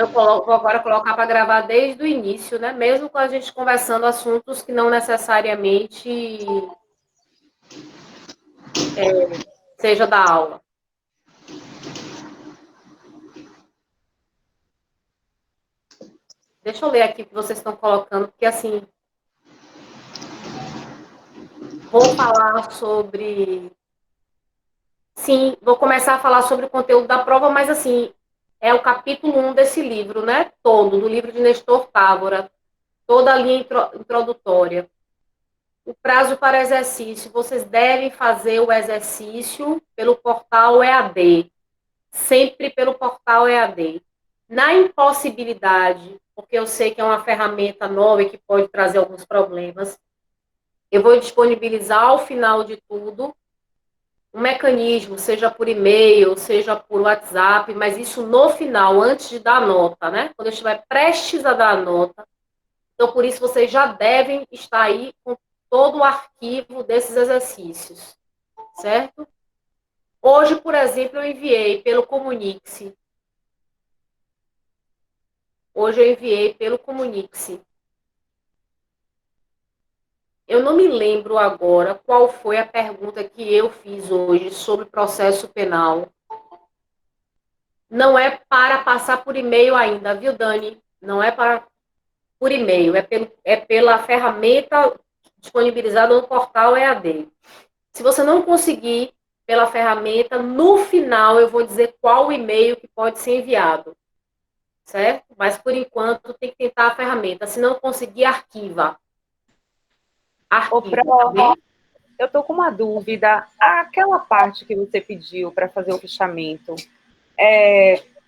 Vou agora colocar para gravar desde o início, né? Mesmo com a gente conversando assuntos que não necessariamente seja da aula. Deixa eu ler aqui o que vocês estão colocando, porque assim, vou falar sobre... Sim, vou começar a falar sobre o conteúdo da prova, mas assim, é o capítulo 1 desse livro, né? Todo, do livro de Nestor Távora, toda a linha introdutória. O prazo para exercício, vocês devem fazer o exercício pelo portal EAD, sempre pelo portal EAD. Na impossibilidade, porque eu sei que é uma ferramenta nova e que pode trazer alguns problemas, eu vou disponibilizar ao final de tudo um mecanismo, seja por e-mail, seja por WhatsApp, mas isso no final, antes de dar a nota, né? Quando eu estiver prestes a dar a nota. Então, por isso, vocês já devem estar aí com todo o arquivo desses exercícios, certo? Hoje, por exemplo, eu enviei pelo Comunique-se. Hoje eu enviei pelo Comunique-se. Eu não me lembro agora qual foi a pergunta que eu fiz hoje sobre processo penal. Não é para passar por e-mail ainda, viu, Dani? Não é para por e-mail, é pela ferramenta disponibilizada no portal EAD. Se você não conseguir pela ferramenta, no final eu vou dizer qual e-mail que pode ser enviado, certo? Mas por enquanto tem que tentar a ferramenta. Se não conseguir, arquiva. Arquiva, tá bem? Eu estou com uma dúvida. Aquela parte que você pediu para fazer o fichamento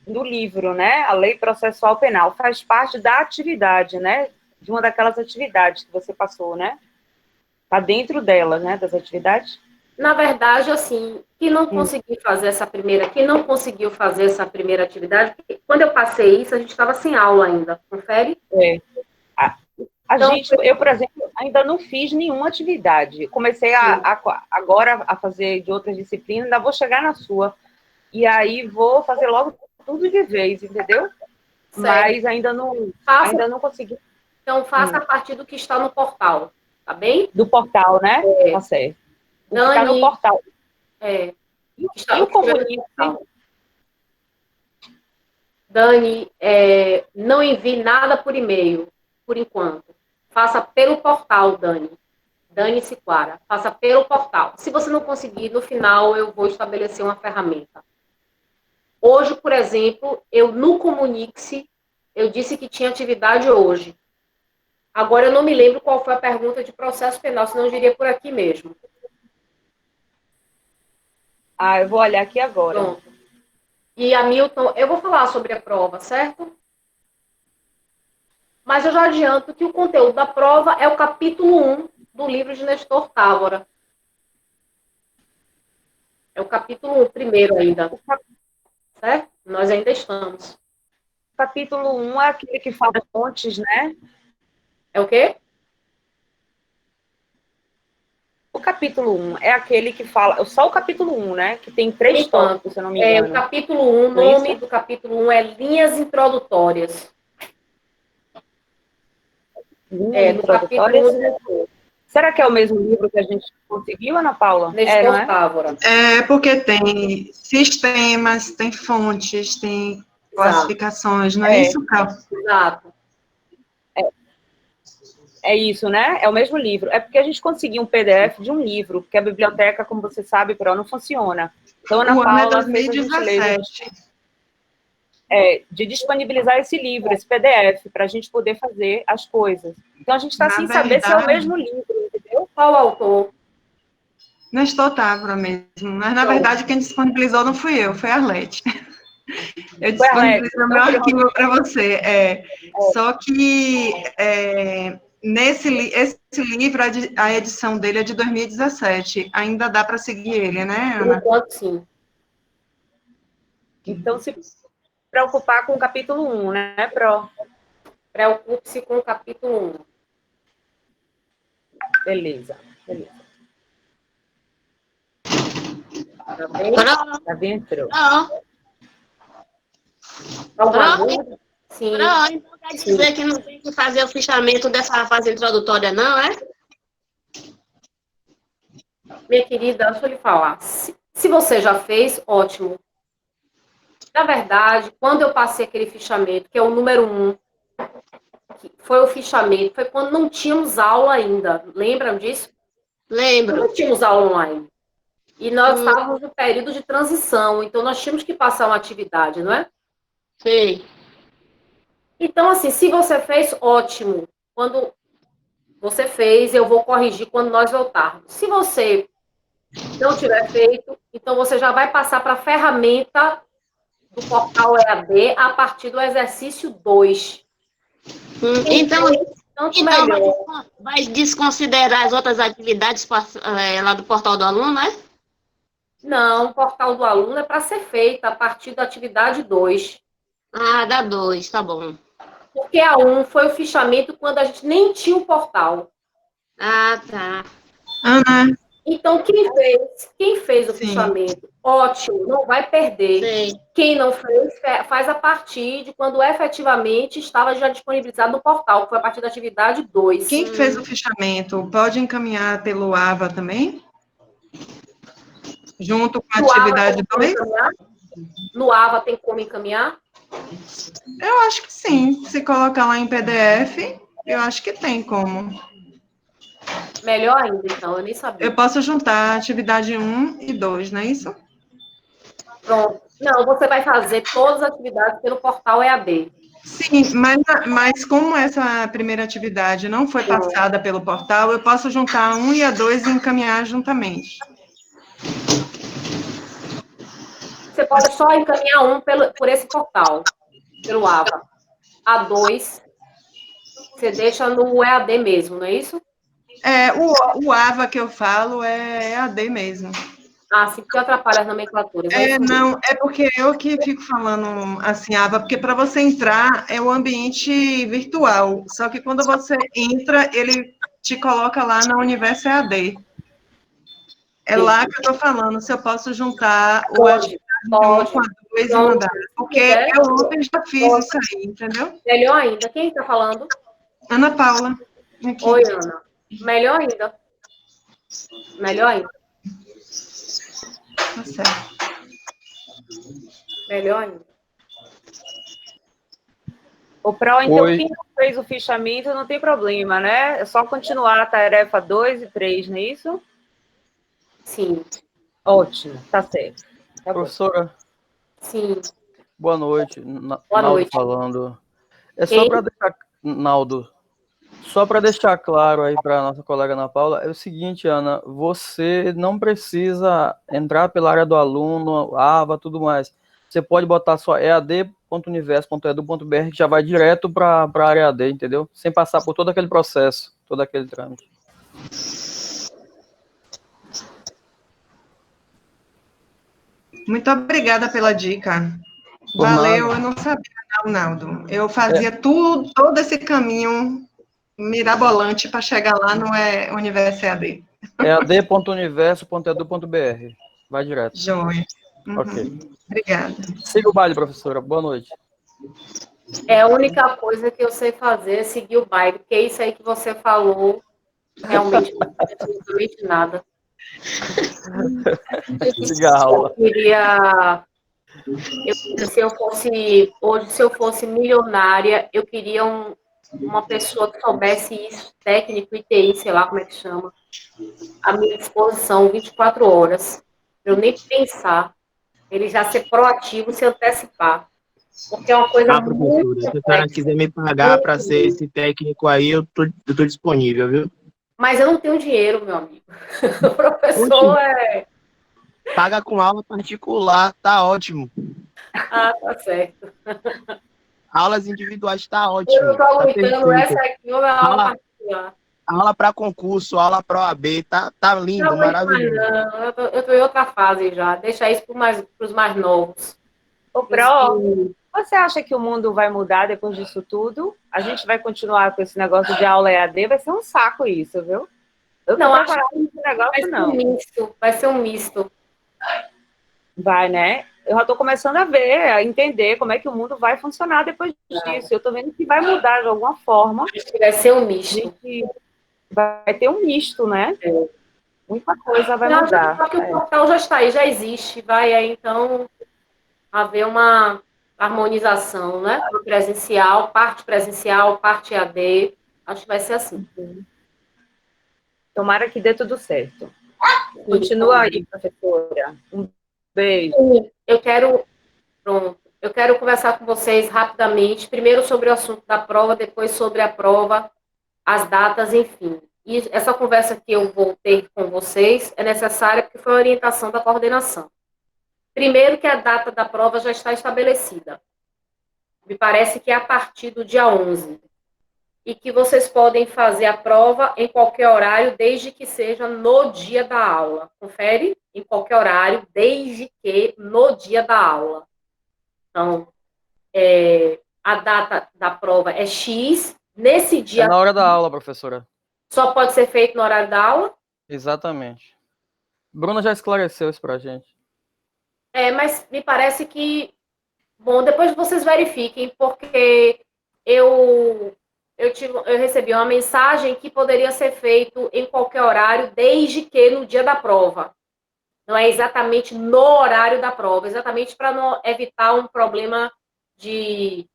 do livro, né? A Lei Processual Penal faz parte da atividade, né? De uma daquelas atividades que você passou, né? Está dentro dela, né? Das atividades? Na verdade, assim, quem não conseguiu fazer essa primeira atividade, porque quando eu passei isso, a gente estava sem aula ainda, confere? Então, eu, por exemplo, ainda não fiz nenhuma atividade. Comecei agora a fazer de outras disciplinas, ainda vou chegar na sua. E aí vou fazer logo tudo de vez, entendeu? Certo. Mas ainda não consegui. Então, faça a partir do que está no portal, tá bem? Do portal, né? Tá certo. O que está no portal. E o Comunique? Dani, não envie nada por e-mail, por enquanto. Faça pelo portal, Dani. Dani Siquara. Faça pelo portal. Se você não conseguir, no final eu vou estabelecer uma ferramenta. Hoje, por exemplo, no Comunique-se, eu disse que tinha atividade hoje. Agora eu não me lembro qual foi a pergunta de processo penal, senão eu diria por aqui mesmo. Eu vou olhar aqui agora. Pronto. E Hamilton, eu vou falar sobre a prova, certo? Mas eu já adianto que o conteúdo da prova é o capítulo 1 do livro de Nestor Távora. É o capítulo 1 primeiro ainda. Certo? Nós ainda estamos. O capítulo 1 é aquele que fala fontes, né? É o quê? O capítulo 1 é aquele que fala... Só o capítulo 1, né? Que tem 3 tópicos, se eu não me engano. O capítulo 1, o nome do capítulo 1 é Linhas Introdutórias. Linhas Introdutórias? Será que é o mesmo livro que a gente conseguiu, Ana Paula? Nestor Távora. Porque tem sistemas, tem fontes, tem classificações, não é isso, Carl? Exato. É isso, né? É o mesmo livro. É porque a gente conseguiu um PDF de um livro, porque a biblioteca, como você sabe, Pro, não funciona. Então, Ana Paula fez a gentileza de disponibilizar esse livro, esse PDF, para a gente poder fazer as coisas. Então, a gente está sem saber se é o mesmo livro, entendeu? Qual autor? Nestor Távora mesmo. Mas, na verdade, quem disponibilizou não fui eu, foi a Arlete. Eu disponibilizei o meu arquivo para você. Só que esse livro, a edição dele é de 2017. Ainda dá para seguir ele, né, Ana? Por enquanto, sim. Então, se preocupar com o capítulo 1, né, Pro? Preocupe-se com o capítulo 1. Beleza. Tá bem? Tá bem, Pro? Alguma dúvida? Sim. Pronto, então quer dizer que não tem que fazer o fichamento dessa fase introdutória, não, é? Minha querida, deixa eu lhe falar. Se você já fez, ótimo. Na verdade, quando eu passei aquele fichamento, que é o número 1, que foi o fichamento, foi quando não tínhamos aula ainda. Lembram disso? Lembro. Não tínhamos aula online. E nós estávamos no período de transição, então nós tínhamos que passar uma atividade, não é? Sei. Então, assim, se você fez, ótimo. Quando você fez, eu vou corrigir quando nós voltarmos. Se você não tiver feito, então você já vai passar para a ferramenta do portal EAD a partir do exercício 2. Então Tanto melhor. vai desconsiderar as outras atividades lá do portal do aluno, né? Não, o portal do aluno é para ser feita a partir da atividade 2. Ah, dá 2, tá bom. Porque a 1 foi o fichamento quando a gente nem tinha o portal. Ah, tá. Ana, Então, quem fez o fichamento, ótimo, não vai perder. Sei. Quem não fez, faz a partir de quando efetivamente estava já disponibilizado no portal, que foi a partir da atividade 2. quem fez o fichamento pode encaminhar pelo AVA também? Junto com a atividade 2? No AVA tem como encaminhar? Eu acho que sim. Se colocar lá em PDF, eu acho que tem como. Melhor ainda, então, eu nem sabia. Eu posso juntar a atividade 1 e 2, não é isso? Pronto. Não, você vai fazer todas as atividades pelo portal EAD. Sim, mas como essa primeira atividade não foi passada pelo portal, eu posso juntar a 1 e a 2 e encaminhar juntamente. Você pode só encaminhar um por esse portal, pelo AVA. A 2, você deixa no EAD mesmo, não é isso? O AVA que eu falo é EAD mesmo. Ah, sim, porque atrapalha as nomenclaturas. Não, é porque eu que fico falando assim, AVA, porque para você entrar é o ambiente virtual, só que quando você entra, ele te coloca lá na Universo EAD. É lá que eu estou falando, se eu posso juntar o atividade 1 com a 2 e mandar. Porque eu ontem já fiz isso aí, entendeu? Melhor ainda. Quem está falando? Ana Paula. Aqui. Oi, Ana. Melhor ainda. Melhor ainda. Tá certo. Melhor ainda. O Pro, então, Oi. quem não fez o fichamento não tem problema, né? É só continuar a tarefa 2 e 3, não é isso? Sim. Ótimo, tá certo. Tá bom. Professora, Sim. boa noite. Boa Naldo noite. falando. É só para deixar, Naldo, só para deixar claro aí para nossa colega Ana Paula, é o seguinte, Ana, você não precisa entrar pela área do aluno, AVA, tudo mais. Você pode botar só ead.universo.edu.br que já vai direto para a área AD, entendeu? Sem passar por todo aquele processo, todo aquele trâmite. Muito obrigada pela dica. Por Valeu, nada. eu não sabia, não, Naldo. Eu fazia todo esse caminho mirabolante para chegar lá no Universo EAD. ead.universo.edu.br. Vai direto. Joia. Ok. Obrigada. Siga o baile, professora. Boa noite. É a única coisa que eu sei fazer é seguir o baile, porque isso aí que você falou realmente não é absolutamente nada. Siga a aula. Se eu fosse milionária, eu queria uma pessoa que soubesse isso, técnico, ITI, sei lá como é que chama, à minha disposição 24 horas. Eu nem pensar. Ele já ser proativo, se antecipar. Porque é uma coisa muito professora, se a senhora complexa. quiser me pagar para ser esse técnico aí, eu tô disponível, viu? Mas eu não tenho dinheiro, meu amigo. O professor Paga com aula particular, tá ótimo. Ah, tá certo. Aulas individuais tá Eu ótimo. não estou Tá aguentando perfeito. essa aqui, ou é aula particular. Aula para concurso, aula para OAB, tá lindo, Não aguento mais, maravilhoso. não. Eu tô em outra fase já. Deixa isso para os mais novos. Ô, Pro, você acha que o mundo vai mudar depois disso tudo? A gente vai continuar com esse negócio de aula EAD? Vai ser um saco isso, viu? Eu Não, não acho preparada que para esse negócio, vai ser um misto. Vai, né? eu já estou começando a ver, a entender como é que o mundo vai funcionar depois disso. Eu estou vendo que vai mudar de alguma forma. Acho que vai ser um misto. Vai ter um misto, né? Muita coisa vai Não, mudar. porque o portal já está aí, já existe. Vai aí, então, haver uma harmonização, né? Presencial, parte EAD. Acho que vai ser assim. Tomara que dê tudo certo. Continua aí, professora. Um beijo. Eu quero conversar com vocês rapidamente, primeiro sobre o assunto da prova, depois sobre a prova, as datas, enfim. E essa conversa que eu vou ter com vocês é necessária porque foi a orientação da coordenação. Primeiro que a data da prova já está estabelecida. Me parece que é a partir do dia 11. E que vocês podem fazer a prova em qualquer horário, desde que seja no dia da aula. Confere? Em qualquer horário, desde que no dia da aula. Então, a data da prova é X. Nesse dia... É na hora da aula, professora. Só pode ser feito no horário da aula? Exatamente. Bruna já esclareceu isso pra gente. Mas me parece que... Bom, depois vocês verifiquem, porque eu recebi uma mensagem que poderia ser feito em qualquer horário, desde que no dia da prova. Não é exatamente no horário da prova, exatamente para não evitar um problema de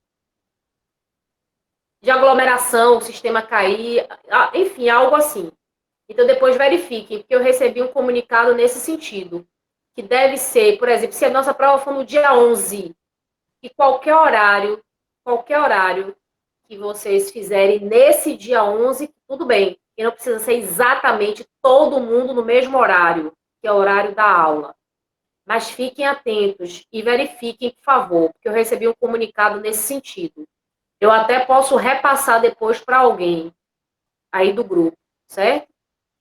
aglomeração, o sistema cair, enfim, algo assim. Então, depois verifiquem, porque eu recebi um comunicado nesse sentido, que deve ser, por exemplo, se a nossa prova for no dia 11, que qualquer horário que vocês fizerem nesse dia 11, tudo bem, e não precisa ser exatamente todo mundo no mesmo horário, que é o horário da aula. Mas fiquem atentos e verifiquem, por favor, porque eu recebi um comunicado nesse sentido. Eu até posso repassar depois para alguém aí do grupo, certo?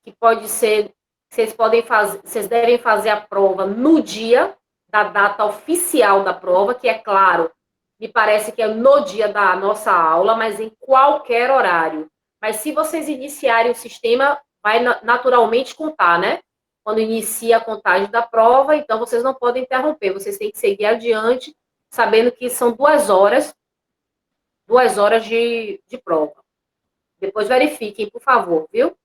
Que pode ser, vocês devem fazer a prova no dia da data oficial da prova, que é claro, me parece que é no dia da nossa aula, mas em qualquer horário. Mas se vocês iniciarem o sistema, vai naturalmente contar, né? Quando inicia a contagem da prova, então vocês não podem interromper, vocês têm que seguir adiante, sabendo que são 2 horas de prova. Depois verifiquem, por favor, viu?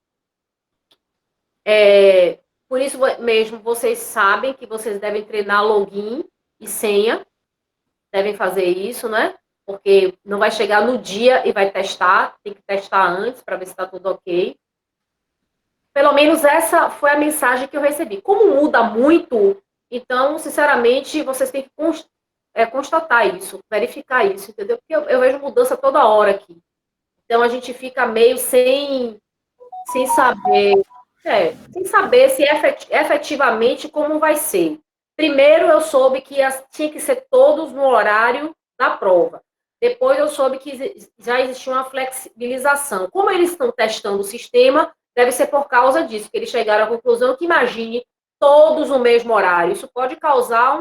Por isso mesmo, vocês sabem que vocês devem treinar login e senha, devem fazer isso, né? Porque não vai chegar no dia e vai testar, tem que testar antes para ver se está tudo ok. Pelo menos essa foi a mensagem que eu recebi. Como muda muito, então, sinceramente, vocês têm que constatar isso, verificar isso, entendeu? Porque eu vejo mudança toda hora aqui. Então, a gente fica meio sem saber, sem saber se efetivamente como vai ser. Primeiro, eu soube que tinha que ser todos no horário da prova. Depois, eu soube que já existia uma flexibilização. Como eles estão testando o sistema, deve ser por causa disso, que eles chegaram à conclusão que, imagine, todos no mesmo horário. Isso pode causar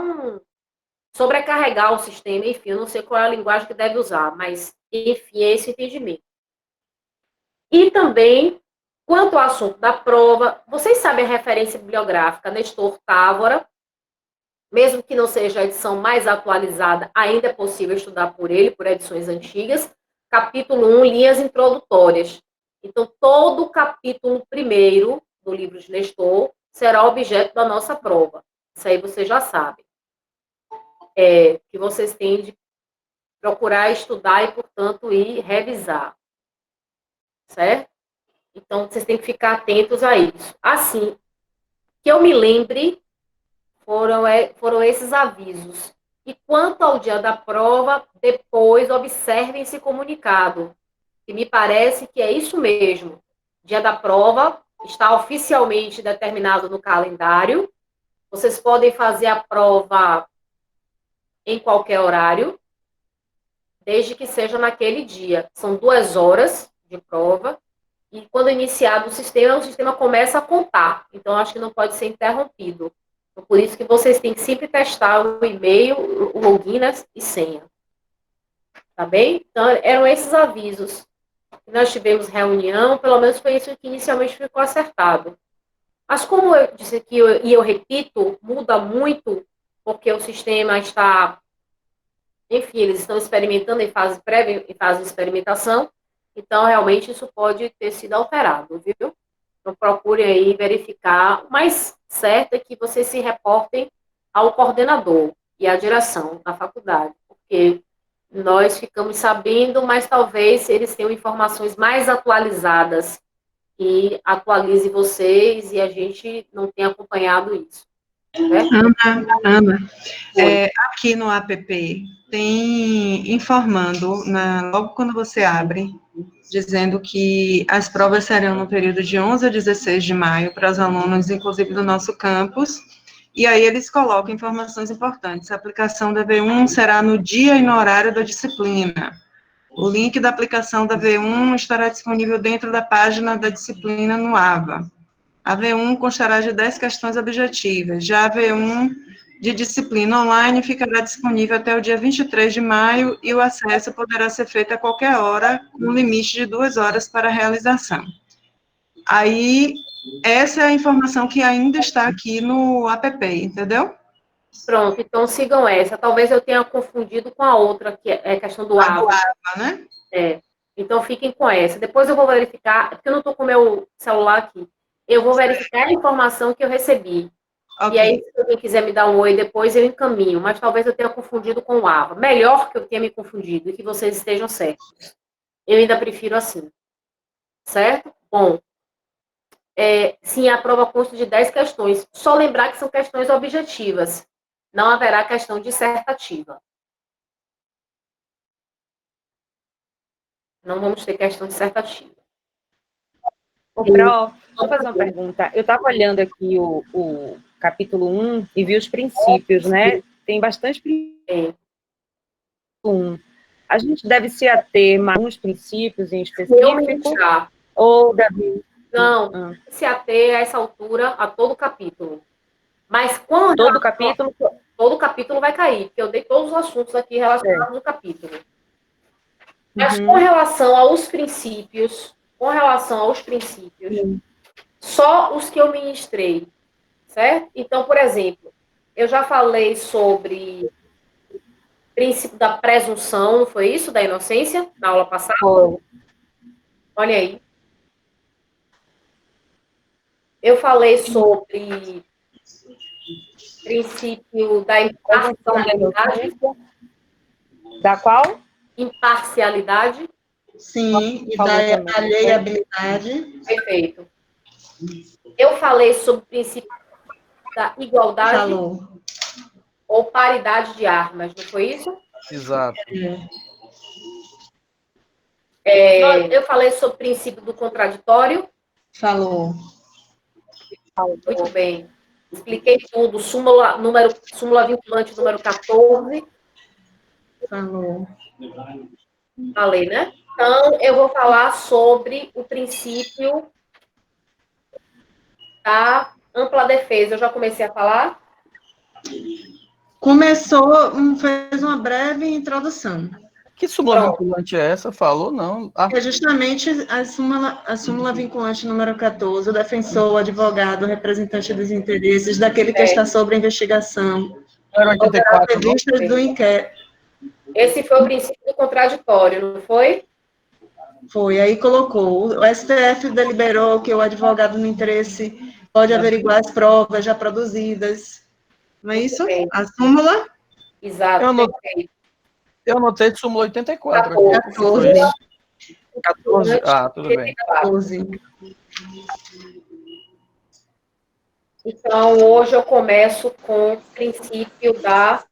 sobrecarregar o sistema, enfim, eu não sei qual é a linguagem que deve usar, mas, enfim, é esse o entendimento. E também, quanto ao assunto da prova, vocês sabem a referência bibliográfica Nestor Távora, mesmo que não seja a edição mais atualizada, ainda é possível estudar por ele, por edições antigas. Capítulo 1, linhas introdutórias. Então, todo o capítulo 1º do livro de Nestor será objeto da nossa prova. Isso aí vocês já sabem. Que vocês têm de procurar estudar e, portanto, ir revisar. Certo? Então, vocês têm que ficar atentos a isso. Assim, que eu me lembre, foram esses avisos. E quanto ao dia da prova, depois observem esse comunicado, que me parece que é isso mesmo. Dia da prova está oficialmente determinado no calendário. Vocês podem fazer a prova em qualquer horário, desde que seja naquele dia. São 2 horas de prova. E quando iniciado o sistema começa a contar. Então, acho que não pode ser interrompido. Então, por isso que vocês têm que sempre testar o e-mail, o login, né, e senha. Tá bem? Então, eram esses avisos. Nós tivemos reunião, pelo menos foi isso que inicialmente ficou acertado. Mas como eu disse aqui, e eu repito, muda muito, porque o sistema está, enfim, eles estão experimentando em fase prévia, em fase de experimentação, então realmente isso pode ter sido alterado, viu? Então procure aí verificar. O mais certo é que vocês se reportem ao coordenador e à direção da faculdade, porque nós ficamos sabendo, mas talvez eles tenham informações mais atualizadas e atualize vocês e a gente não tem acompanhado isso. Certo? Ana, aqui no app tem informando, logo quando você abre, dizendo que as provas serão no período de 11 a 16 de maio para os alunos, inclusive do nosso campus, e aí eles colocam informações importantes. A aplicação da V1 será no dia e no horário da disciplina. O link da aplicação da V1 estará disponível dentro da página da disciplina no AVA. A V1 constará de 10 questões objetivas. Já a V1 de disciplina online ficará disponível até o dia 23 de maio e o acesso poderá ser feito a qualquer hora, com limite de 2 horas para a realização. Aí, essa é a informação que ainda está aqui no app, entendeu? Pronto, então sigam essa. Talvez eu tenha confundido com a outra, que é a questão do A do AVA. AVA, né? Então fiquem com essa. Depois eu vou verificar, porque eu não estou com o meu celular aqui. Eu vou verificar a informação que eu recebi. Ok. E aí, se alguém quiser me dar um oi depois, eu encaminho. Mas talvez eu tenha confundido com o AVA. Melhor que eu tenha me confundido e que vocês estejam certos. Eu ainda prefiro assim. Certo? Bom, sim, a prova consta de 10 questões. Só lembrar que são questões objetivas. Não haverá questão dissertativa. Não vamos ter questão dissertativa. Ô, Pro, vou fazer uma pergunta. Eu estava olhando aqui o capítulo 1 e vi os princípios, né? Tem bastante princípios. A gente deve se ater a uns princípios em específico? Ou deve... Não, se ater a essa altura a todo capítulo. Mas quando... Todo capítulo? Todo capítulo vai cair, porque eu dei todos os assuntos aqui relacionados ao capítulo. Mas com relação aos princípios, só os que eu ministrei, certo? Então, por exemplo, eu já falei sobre o princípio da presunção, não foi isso? Da inocência, na aula passada? Foi. Olha aí. Eu falei sobre o princípio da imparcialidade. Da qual? Imparcialidade. Sim, e da alheiabilidade. Perfeito. Eu falei sobre o princípio da igualdade. Falou. Ou paridade de armas, não foi isso? Exato. Eu falei sobre o princípio do contraditório. Falou. Muito bem. Expliquei tudo. Súmula vinculante número 14. Falou. Falei, né? Então, eu vou falar sobre o princípio da ampla defesa. Eu já comecei a falar? Começou, fez uma breve introdução. Que súmula vinculante é essa? Falou, não? É justamente a súmula vinculante número 14, o defensor, o advogado, o representante dos interesses daquele que está sobre a investigação. Era 84, vistas do inquérito. Esse foi o princípio do contraditório, não foi? Foi, aí colocou. O STF deliberou que o advogado no interesse pode averiguar as provas já produzidas. Não é isso? A súmula? Exato. Eu anotei súmula 84. 14. 14. Ah, tudo bem. 14. Então, hoje eu começo com o princípio da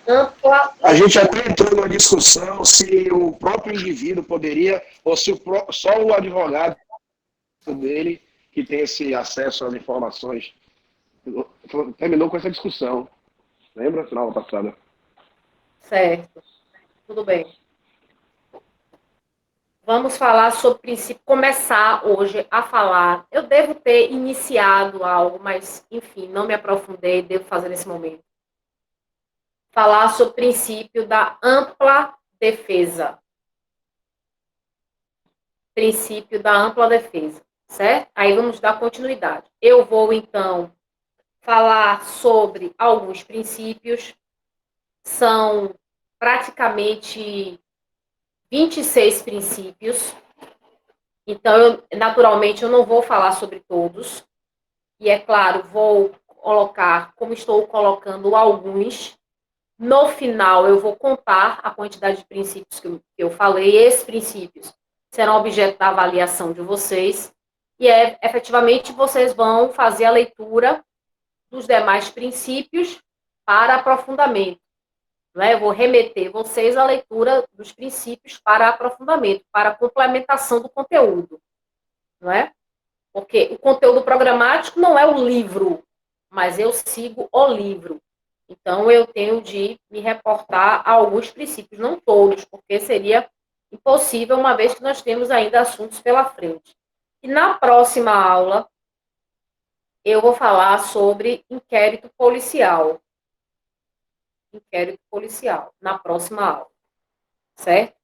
ampla... A gente até entrou numa discussão se o próprio indivíduo poderia, ou se só o advogado dele que tem esse acesso às informações. Terminou com essa discussão. Lembra? Na aula passada. Certo. Tudo bem. Vamos falar sobre o princípio, começar hoje a falar. Eu devo ter iniciado algo, mas, enfim, não me aprofundei, devo fazer nesse momento. Falar sobre o princípio da ampla defesa. Princípio da ampla defesa, certo? Aí vamos dar continuidade. Eu vou, então, falar sobre alguns princípios. São praticamente 26 princípios. Então, naturalmente, eu não vou falar sobre todos. E, é claro, vou colocar, como estou colocando alguns. No final, eu vou contar a quantidade de princípios que eu falei. Esses princípios serão objeto da avaliação de vocês. E, efetivamente, vocês vão fazer a leitura dos demais princípios para aprofundamento. Né? Eu vou remeter vocês à leitura dos princípios para aprofundamento, para complementação do conteúdo. Não é? Porque o conteúdo programático não é o livro, mas eu sigo o livro. Então, eu tenho de me reportar a alguns princípios, não todos, porque seria impossível, uma vez que nós temos ainda assuntos pela frente. E na próxima aula, eu vou falar sobre inquérito policial. Inquérito policial, na próxima aula. Certo?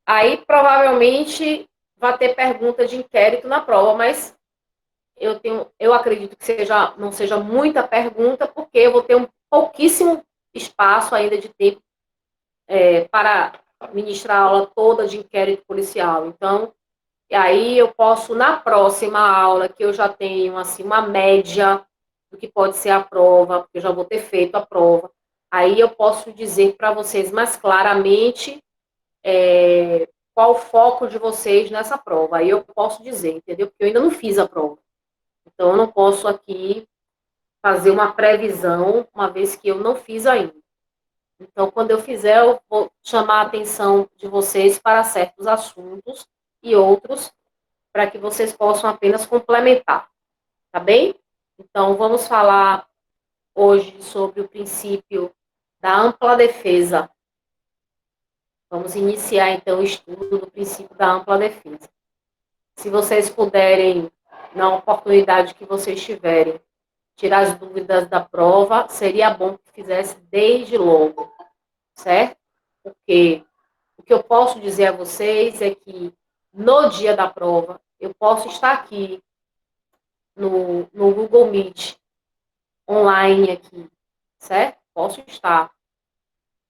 Aí, provavelmente, vai ter pergunta de inquérito na prova, mas eu acredito que não seja muita pergunta, porque eu vou ter um pouquíssimo espaço ainda de tempo para ministrar a aula toda de inquérito policial. Então, aí eu posso, na próxima aula, que eu já tenho assim, uma média do que pode ser a prova, porque eu já vou ter feito a prova, aí eu posso dizer para vocês mais claramente qual o foco de vocês nessa prova. Aí eu posso dizer, entendeu? Porque eu ainda não fiz a prova. Então, eu não posso aqui fazer uma previsão, uma vez que eu não fiz ainda. Então, quando eu fizer, eu vou chamar a atenção de vocês para certos assuntos e outros, para que vocês possam apenas complementar. Tá bem? Então, vamos falar hoje sobre o princípio da ampla defesa. Vamos iniciar, então, o estudo do princípio da ampla defesa. Se vocês puderem, na oportunidade que vocês tiverem, tirar as dúvidas da prova, seria bom que fizesse desde logo, certo? Porque o que eu posso dizer a vocês é que no dia da prova, eu posso estar aqui no Google Meet, online aqui, certo? Posso estar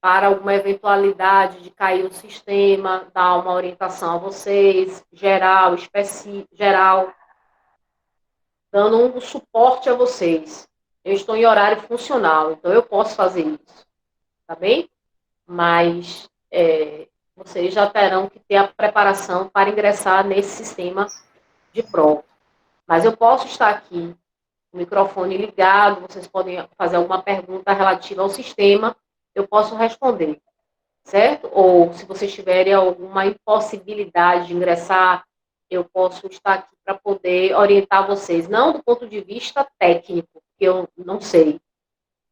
para alguma eventualidade de cair o sistema, dar uma orientação a vocês, geral, geral, dando um suporte a vocês. Eu estou em horário funcional, então eu posso fazer isso, tá bem? Mas vocês já terão que ter a preparação para ingressar nesse sistema de prova. Mas eu posso estar aqui, o microfone ligado, vocês podem fazer alguma pergunta relativa ao sistema, eu posso responder, certo? Ou se vocês tiverem alguma impossibilidade de ingressar, eu posso estar aqui para poder orientar vocês, não do ponto de vista técnico, que eu não sei,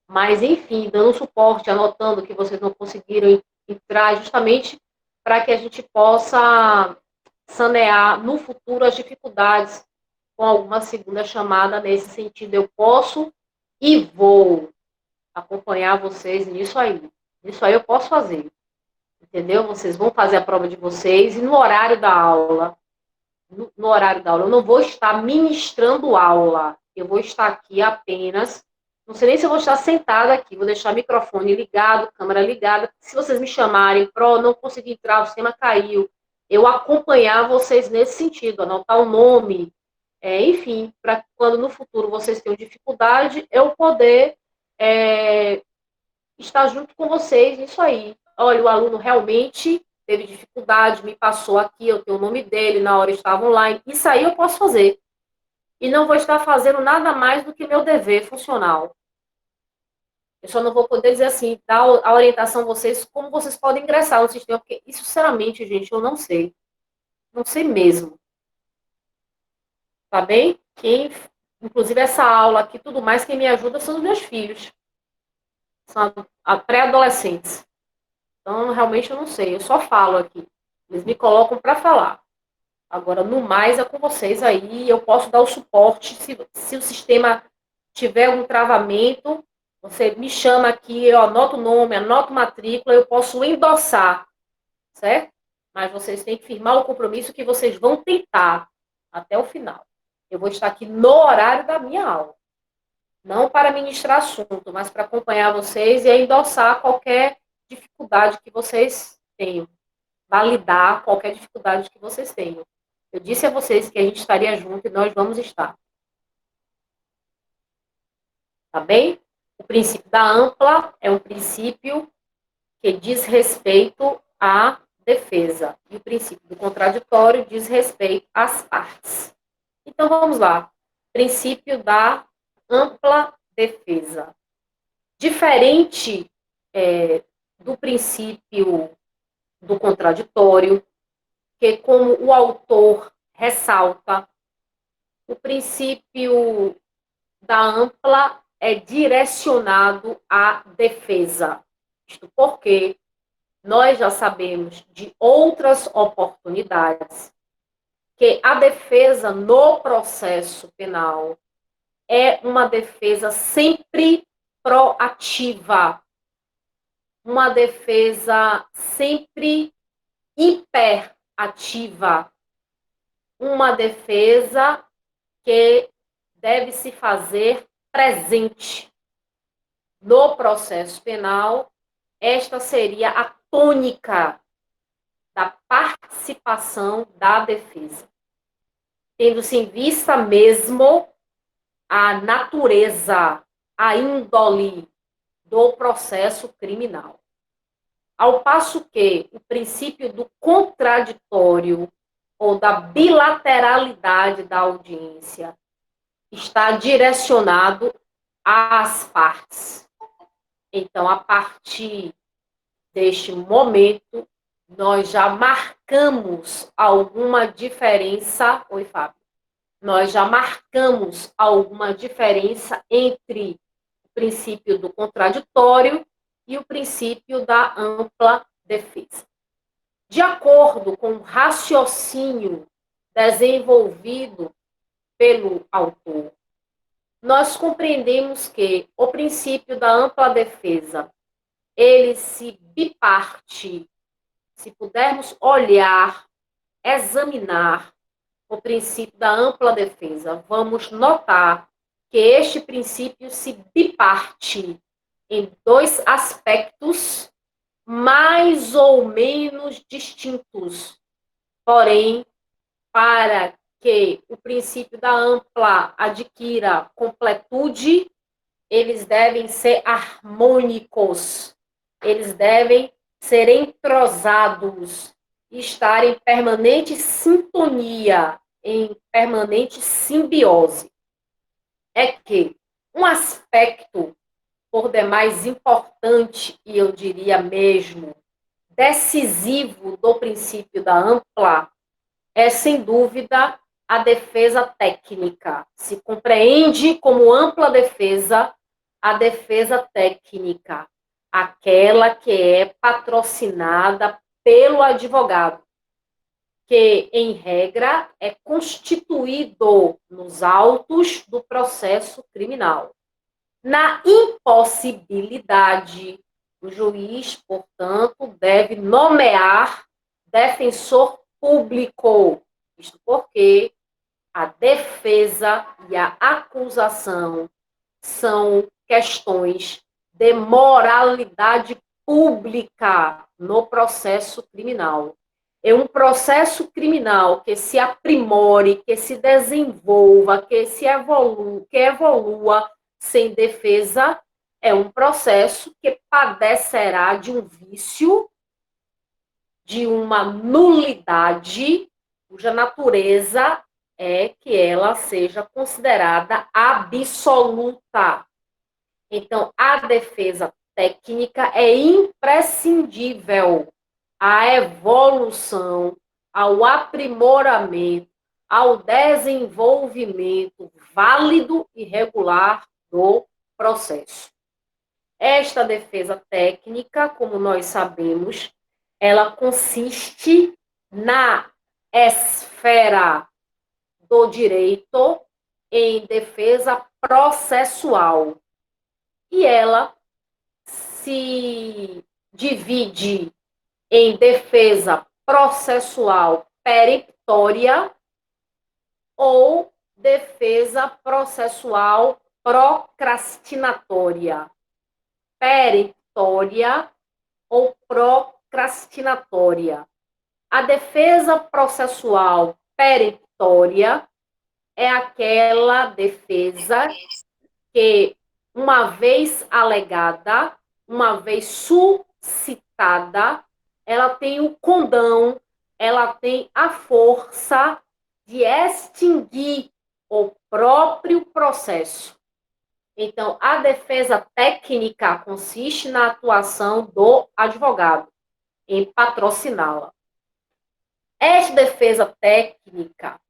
mas, enfim, dando suporte, anotando que vocês não conseguiram entrar, justamente para que a gente possa sanear no futuro as dificuldades com alguma segunda chamada nesse sentido. Eu posso e vou acompanhar vocês nisso aí. Isso aí eu posso fazer. Entendeu? Vocês vão fazer a prova de vocês e no horário da aula, eu não vou estar ministrando aula. Eu vou estar aqui apenas, não sei nem se eu vou estar sentada aqui, vou deixar o microfone ligado, câmera ligada. Se vocês me chamarem, não consegui entrar, o sistema caiu, eu acompanhar vocês nesse sentido, anotar o nome, enfim, para quando no futuro vocês tenham dificuldade, eu poder estar junto com vocês nisso aí. Olha, o aluno realmente teve dificuldade, me passou aqui, eu tenho o nome dele, na hora estava online. Isso aí eu posso fazer. E não vou estar fazendo nada mais do que meu dever funcional. Eu só não vou poder dizer assim, dar a orientação a vocês, como vocês podem ingressar no sistema, porque isso, sinceramente, gente, eu não sei. Não sei mesmo. Tá bem? Inclusive, essa aula aqui, tudo mais, quem me ajuda são os meus filhos. São pré-adolescentes. Então, realmente, eu não sei. Eu só falo aqui. Eles me colocam para falar. Agora, no mais, é com vocês aí. Eu posso dar o suporte. Se o sistema tiver algum travamento, você me chama aqui, eu anoto o nome, anoto matrícula, eu posso endossar, certo? Mas vocês têm que firmar o compromisso que vocês vão tentar até o final. Eu vou estar aqui no horário da minha aula. Não para ministrar assunto, mas para acompanhar vocês e endossar qualquer dificuldade que vocês tenham. Validar qualquer dificuldade que vocês tenham. Eu disse a vocês que a gente estaria junto e nós vamos estar. Tá bem? O princípio da ampla é um princípio que diz respeito à defesa. E o princípio do contraditório diz respeito às partes. Então, vamos lá. Princípio da ampla defesa. Diferente do princípio do contraditório, que, como o autor ressalta, o princípio da ampla é direcionado à defesa. Isto porque nós já sabemos de outras oportunidades que a defesa no processo penal é uma defesa sempre proativa, uma defesa sempre hiperativa, uma defesa que deve se fazer presente. No processo penal, esta seria a tônica da participação da defesa, tendo-se em vista mesmo a natureza, a índole do processo criminal. Ao passo que o princípio do contraditório ou da bilateralidade da audiência está direcionado às partes. Então, a partir deste momento, nós já marcamos alguma diferença. Oi, Fábio. Nós já marcamos alguma diferença entre o princípio do contraditório e o princípio da ampla defesa. De acordo com o raciocínio desenvolvido pelo autor, nós compreendemos que o princípio da ampla defesa, ele se biparte, se pudermos olhar, examinar o princípio da ampla defesa, vamos notar que este princípio se biparte em dois aspectos mais ou menos distintos. Porém, para que o princípio da ampla adquira completude, eles devem ser harmônicos, eles devem ser entrosados, estar em permanente sintonia, em permanente simbiose. É que um aspecto, por demais importante, e eu diria mesmo decisivo do princípio da ampla, é, sem dúvida, a defesa técnica. Se compreende como ampla defesa a defesa técnica, aquela que é patrocinada pelo advogado, que, em regra, é constituído nos autos do processo criminal. Na impossibilidade, o juiz, portanto, deve nomear defensor público, isto porque a defesa e a acusação são questões de moralidade pública no processo criminal. É um processo criminal que se aprimore, que se desenvolva, que evolua sem defesa, é um processo que padecerá de um vício, de uma nulidade, cuja natureza é que ela seja considerada absoluta. Então, a defesa técnica é imprescindível à evolução, ao aprimoramento, ao desenvolvimento válido e regular do processo. Esta defesa técnica, como nós sabemos, ela consiste na esfera do direito em defesa processual. E ela se divide em defesa processual peremptória ou defesa processual procrastinatória? Peremptória ou procrastinatória? A defesa processual peremptória é aquela defesa que, uma vez alegada, uma vez suscitada, ela tem o condão, ela tem a força de extinguir o próprio processo. Então, a defesa técnica consiste na atuação do advogado, em patrociná-la. Esta defesa técnica,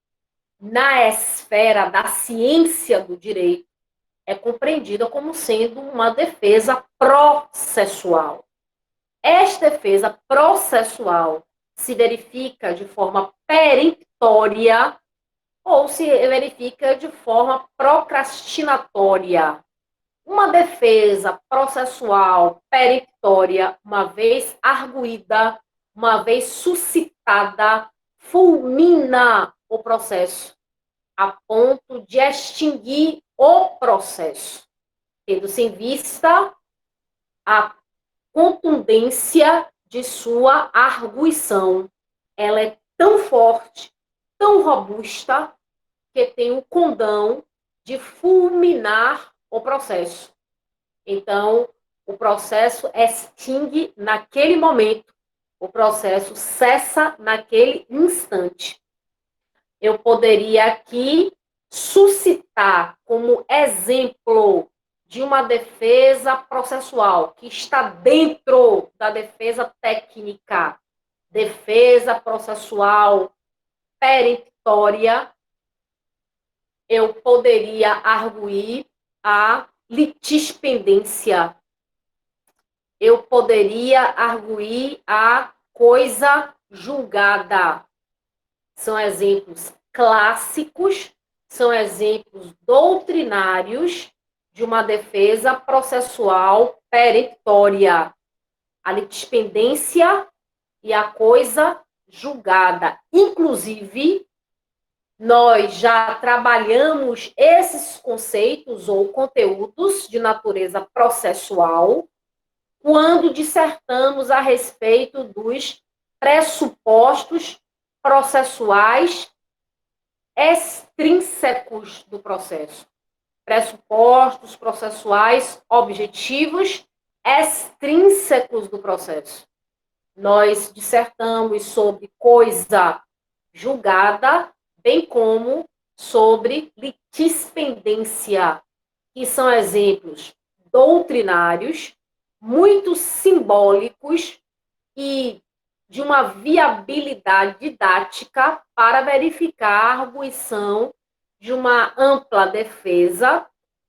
na esfera da ciência do direito, é compreendida como sendo uma defesa processual. Esta defesa processual se verifica de forma peremptória ou se verifica de forma procrastinatória. Uma defesa processual peremptória, uma vez arguída, uma vez suscitada, fulmina o processo, a ponto de extinguir o processo, tendo-se em vista a contundência de sua arguição. Ela é tão forte, tão robusta, que tem o condão de fulminar o processo. Então, o processo extingue naquele momento, o processo cessa naquele instante. Eu poderia aqui suscitar como exemplo de uma defesa processual que está dentro da defesa técnica, defesa processual peremptória, eu poderia arguir a litispendência. Eu poderia arguir a coisa julgada. São exemplos clássicos, são exemplos doutrinários de uma defesa processual peremptória. A litispendência e a coisa julgada. Inclusive, nós já trabalhamos esses conceitos ou conteúdos de natureza processual quando dissertamos a respeito dos pressupostos processuais extrínsecos do processo. Pressupostos processuais objetivos extrínsecos do processo. Nós dissertamos sobre coisa julgada, bem como sobre litispendência, que são exemplos doutrinários, muito simbólicos e de uma viabilidade didática para verificar a arguição de uma ampla defesa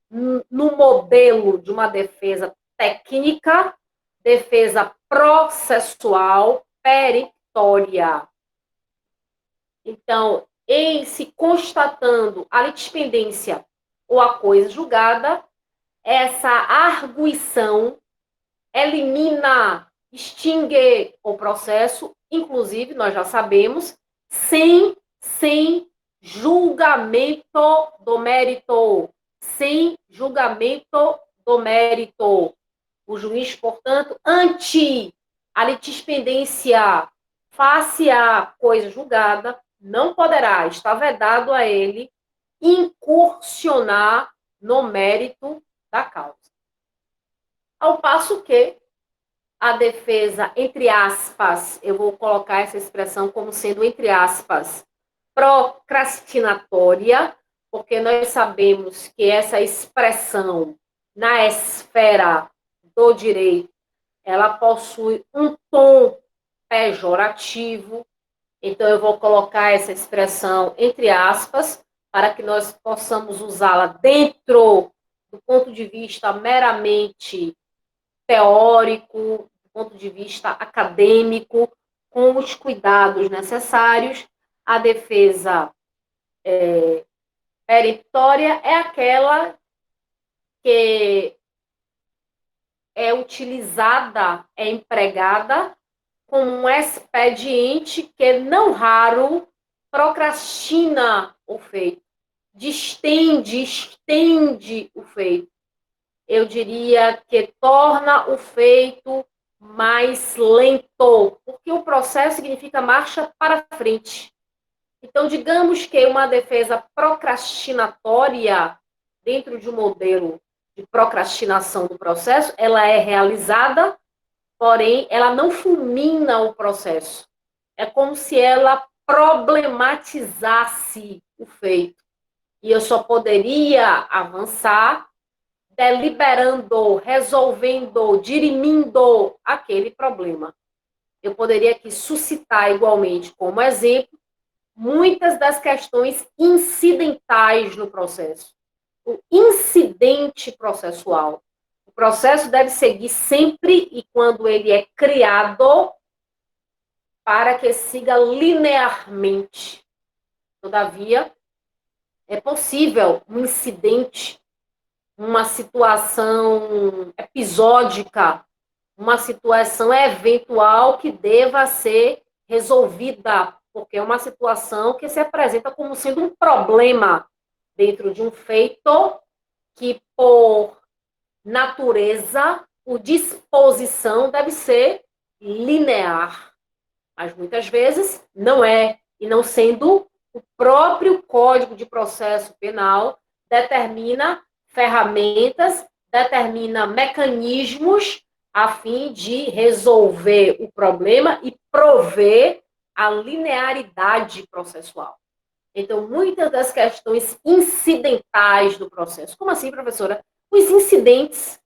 no modelo de uma defesa técnica, defesa processual peremptória. Então, em se constatando a litispendência ou a coisa julgada, essa arguição elimina, extingue o processo, inclusive, nós já sabemos, sem julgamento do mérito. Sem julgamento do mérito. O juiz, portanto, ante a litispendência face à coisa julgada, não poderá, está vedado a ele, incursionar no mérito da causa. Ao passo que a defesa, entre aspas, eu vou colocar essa expressão como sendo, entre aspas, procrastinatória, porque nós sabemos que essa expressão, na esfera do direito, ela possui um tom pejorativo. Então, eu vou colocar essa expressão entre aspas, para que nós possamos usá-la dentro do ponto de vista meramente teórico, do ponto de vista acadêmico, com os cuidados necessários. A defesa peremptória é aquela que é utilizada, é empregada como um expediente que, não raro, procrastina o feito. estende o feito. Eu diria que torna o feito mais lento, porque o processo significa marcha para frente. Então, digamos que uma defesa procrastinatória, dentro de um modelo de procrastinação do processo, ela é realizada, porém, ela não fulmina o processo. É como se ela problematizasse o feito. E eu só poderia avançar deliberando, resolvendo, dirimindo aquele problema. Eu poderia aqui suscitar igualmente como exemplo muitas das questões incidentais no processo. O incidente processual. O processo deve seguir sempre e quando ele é criado para que siga linearmente. Todavia, é possível um incidente, uma situação episódica, uma situação eventual que deva ser resolvida, porque é uma situação que se apresenta como sendo um problema dentro de um feito que, por natureza, por disposição, deve ser linear. Mas muitas vezes não é, e não sendo, o próprio Código de Processo Penal determina ferramentas, determina mecanismos a fim de resolver o problema e prover a linearidade processual. Então, muitas das questões incidentais do processo. Como assim, professora? Os incidentes.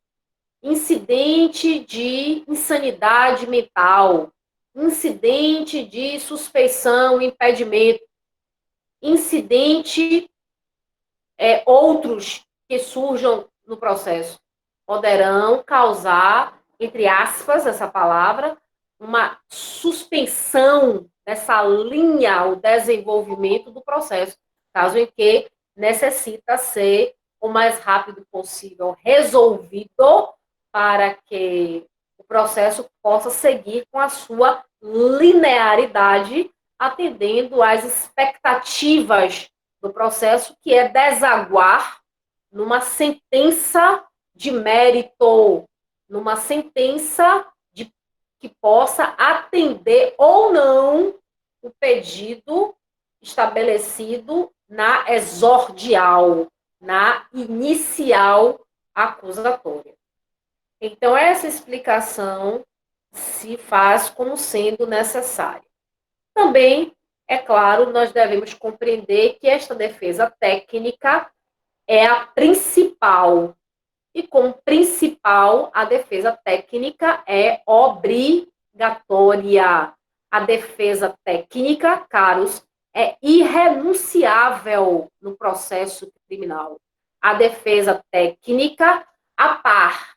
Incidente de insanidade mental, incidente de suspeição, impedimento, incidente outros que surjam no processo poderão causar, entre aspas, essa palavra, uma suspensão dessa linha, o desenvolvimento do processo, caso em que necessita ser o mais rápido possível resolvido para que o processo possa seguir com a sua linearidade, atendendo às expectativas do processo, que é desaguar numa sentença de mérito, numa sentença que possa atender ou não o pedido estabelecido na exordial, na inicial acusatória. Então, essa explicação se faz como sendo necessária. Também, é claro, nós devemos compreender que esta defesa técnica é a principal. E como principal, a defesa técnica é obrigatória. A defesa técnica, caros, é irrenunciável no processo criminal. A defesa técnica, a par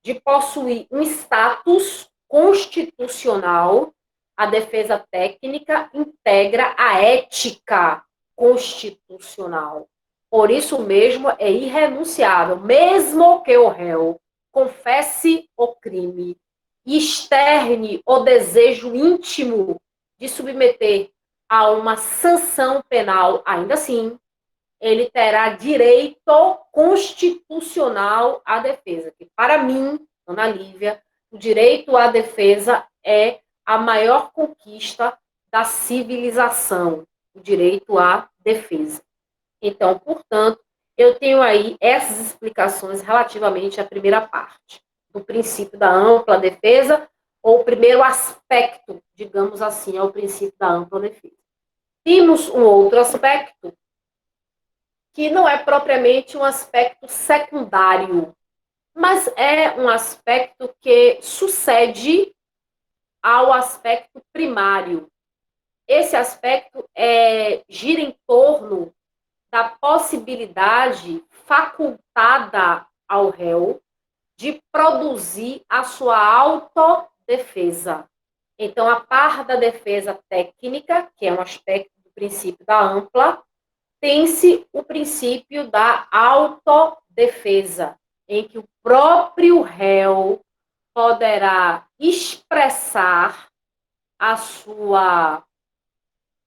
de possuir um status constitucional, a defesa técnica integra a ética constitucional. Por isso mesmo, é irrenunciável, mesmo que o réu confesse o crime e externe o desejo íntimo de submeter a uma sanção penal, ainda assim, ele terá direito constitucional à defesa. Que, para mim, dona Lívia, o direito à defesa é a maior conquista da civilização, o direito à defesa. Então, portanto, eu tenho aí essas explicações relativamente à primeira parte, do princípio da ampla defesa, ou o primeiro aspecto, digamos assim, é o princípio da ampla defesa. Temos um outro aspecto, que não é propriamente um aspecto secundário, mas é um aspecto que sucede ao aspecto primário. Esse aspecto gira em torno da possibilidade facultada ao réu de produzir a sua autodefesa. Então, a par da defesa técnica, que é um aspecto do princípio da ampla, tem-se o princípio da autodefesa, em que o próprio réu poderá expressar a sua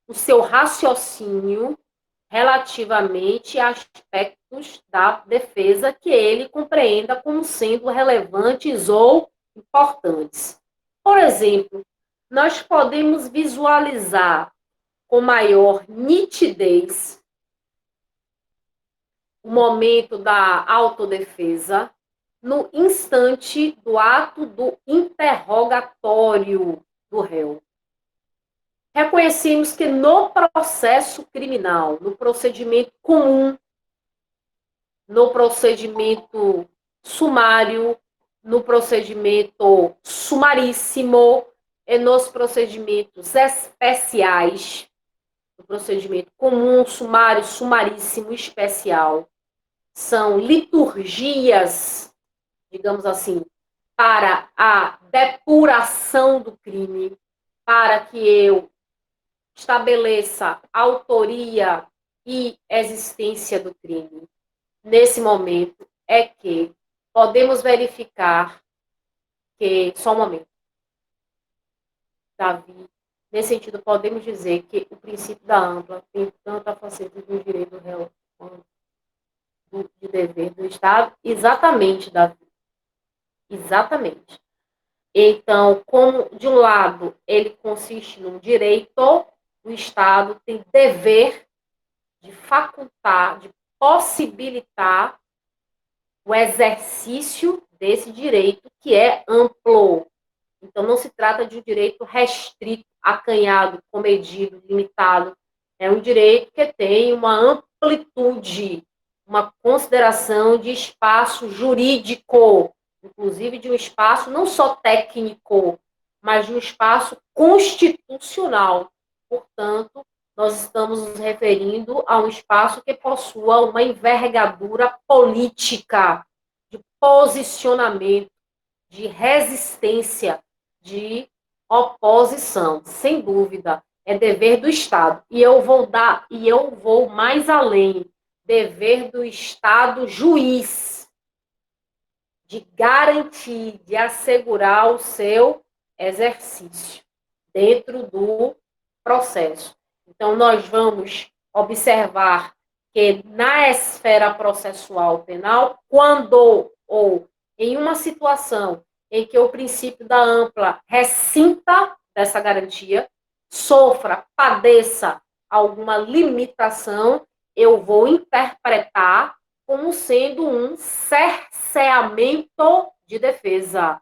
o seu raciocínio relativamente a aspectos da defesa que ele compreenda como sendo relevantes ou importantes. Por exemplo, nós podemos visualizar com maior nitidez o momento da autodefesa no instante do ato do interrogatório do réu. Reconhecemos que no processo criminal, no procedimento comum, no procedimento sumário, no procedimento sumaríssimo e nos procedimentos especiais, no procedimento comum, sumário, sumaríssimo, especial, são liturgias, digamos assim, para a depuração do crime, para que eu estabeleça autoria e existência do crime. Nesse momento é que podemos verificar que, só um momento, Davi, nesse sentido, podemos dizer que o princípio da ampla tem tanto a faceta do direito do réu quanto de dever do Estado? Exatamente, Davi. Exatamente. Então, como, de um lado, ele consiste num direito, o Estado tem dever de facultar, de possibilitar o exercício desse direito, que é amplo. Então, não se trata de um direito restrito, acanhado, comedido, limitado. É um direito que tem uma amplitude, uma consideração de espaço jurídico, inclusive de um espaço não só técnico, mas de um espaço constitucional. Portanto, nós estamos nos referindo a um espaço que possua uma envergadura política, de posicionamento, de resistência, de oposição, sem dúvida, é dever do Estado. E eu vou mais além, dever do Estado juiz, de garantir, de assegurar o seu exercício dentro do processo. Então, nós vamos observar que na esfera processual penal, quando ou em uma situação em que o princípio da ampla ressinta dessa garantia, sofra, padeça alguma limitação, eu vou interpretar como sendo um cerceamento de defesa.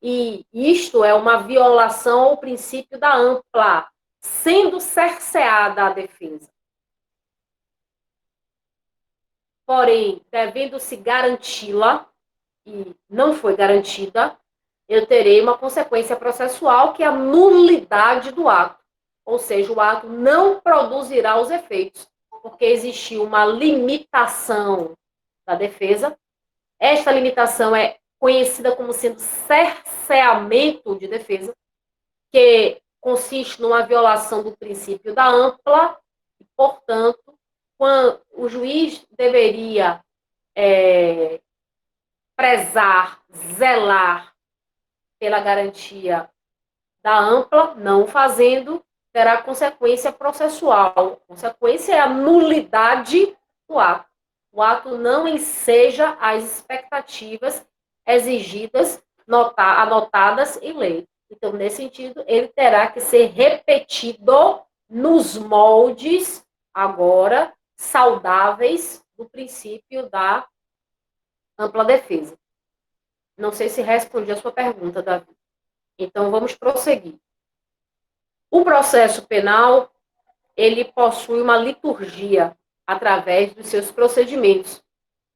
E isto é uma violação ao princípio da ampla, sendo cerceada a defesa. Porém, devendo-se garanti-la, e não foi garantida, eu terei uma consequência processual, que é a nulidade do ato. Ou seja, o ato não produzirá os efeitos, porque existiu uma limitação da defesa. Esta limitação é conhecida como sendo cerceamento de defesa, que consiste numa violação do princípio da ampla, e, portanto, quando o juiz deveria prezar, zelar pela garantia da ampla, não o fazendo, terá consequência processual. A consequência é a nulidade do ato. O ato não enseja as expectativas exigidas, anotadas em lei. Então, nesse sentido, ele terá que ser repetido nos moldes, agora, saudáveis do princípio da ampla defesa. Não sei se respondi a sua pergunta, Davi. Então, vamos prosseguir. O processo penal, ele possui uma liturgia através dos seus procedimentos,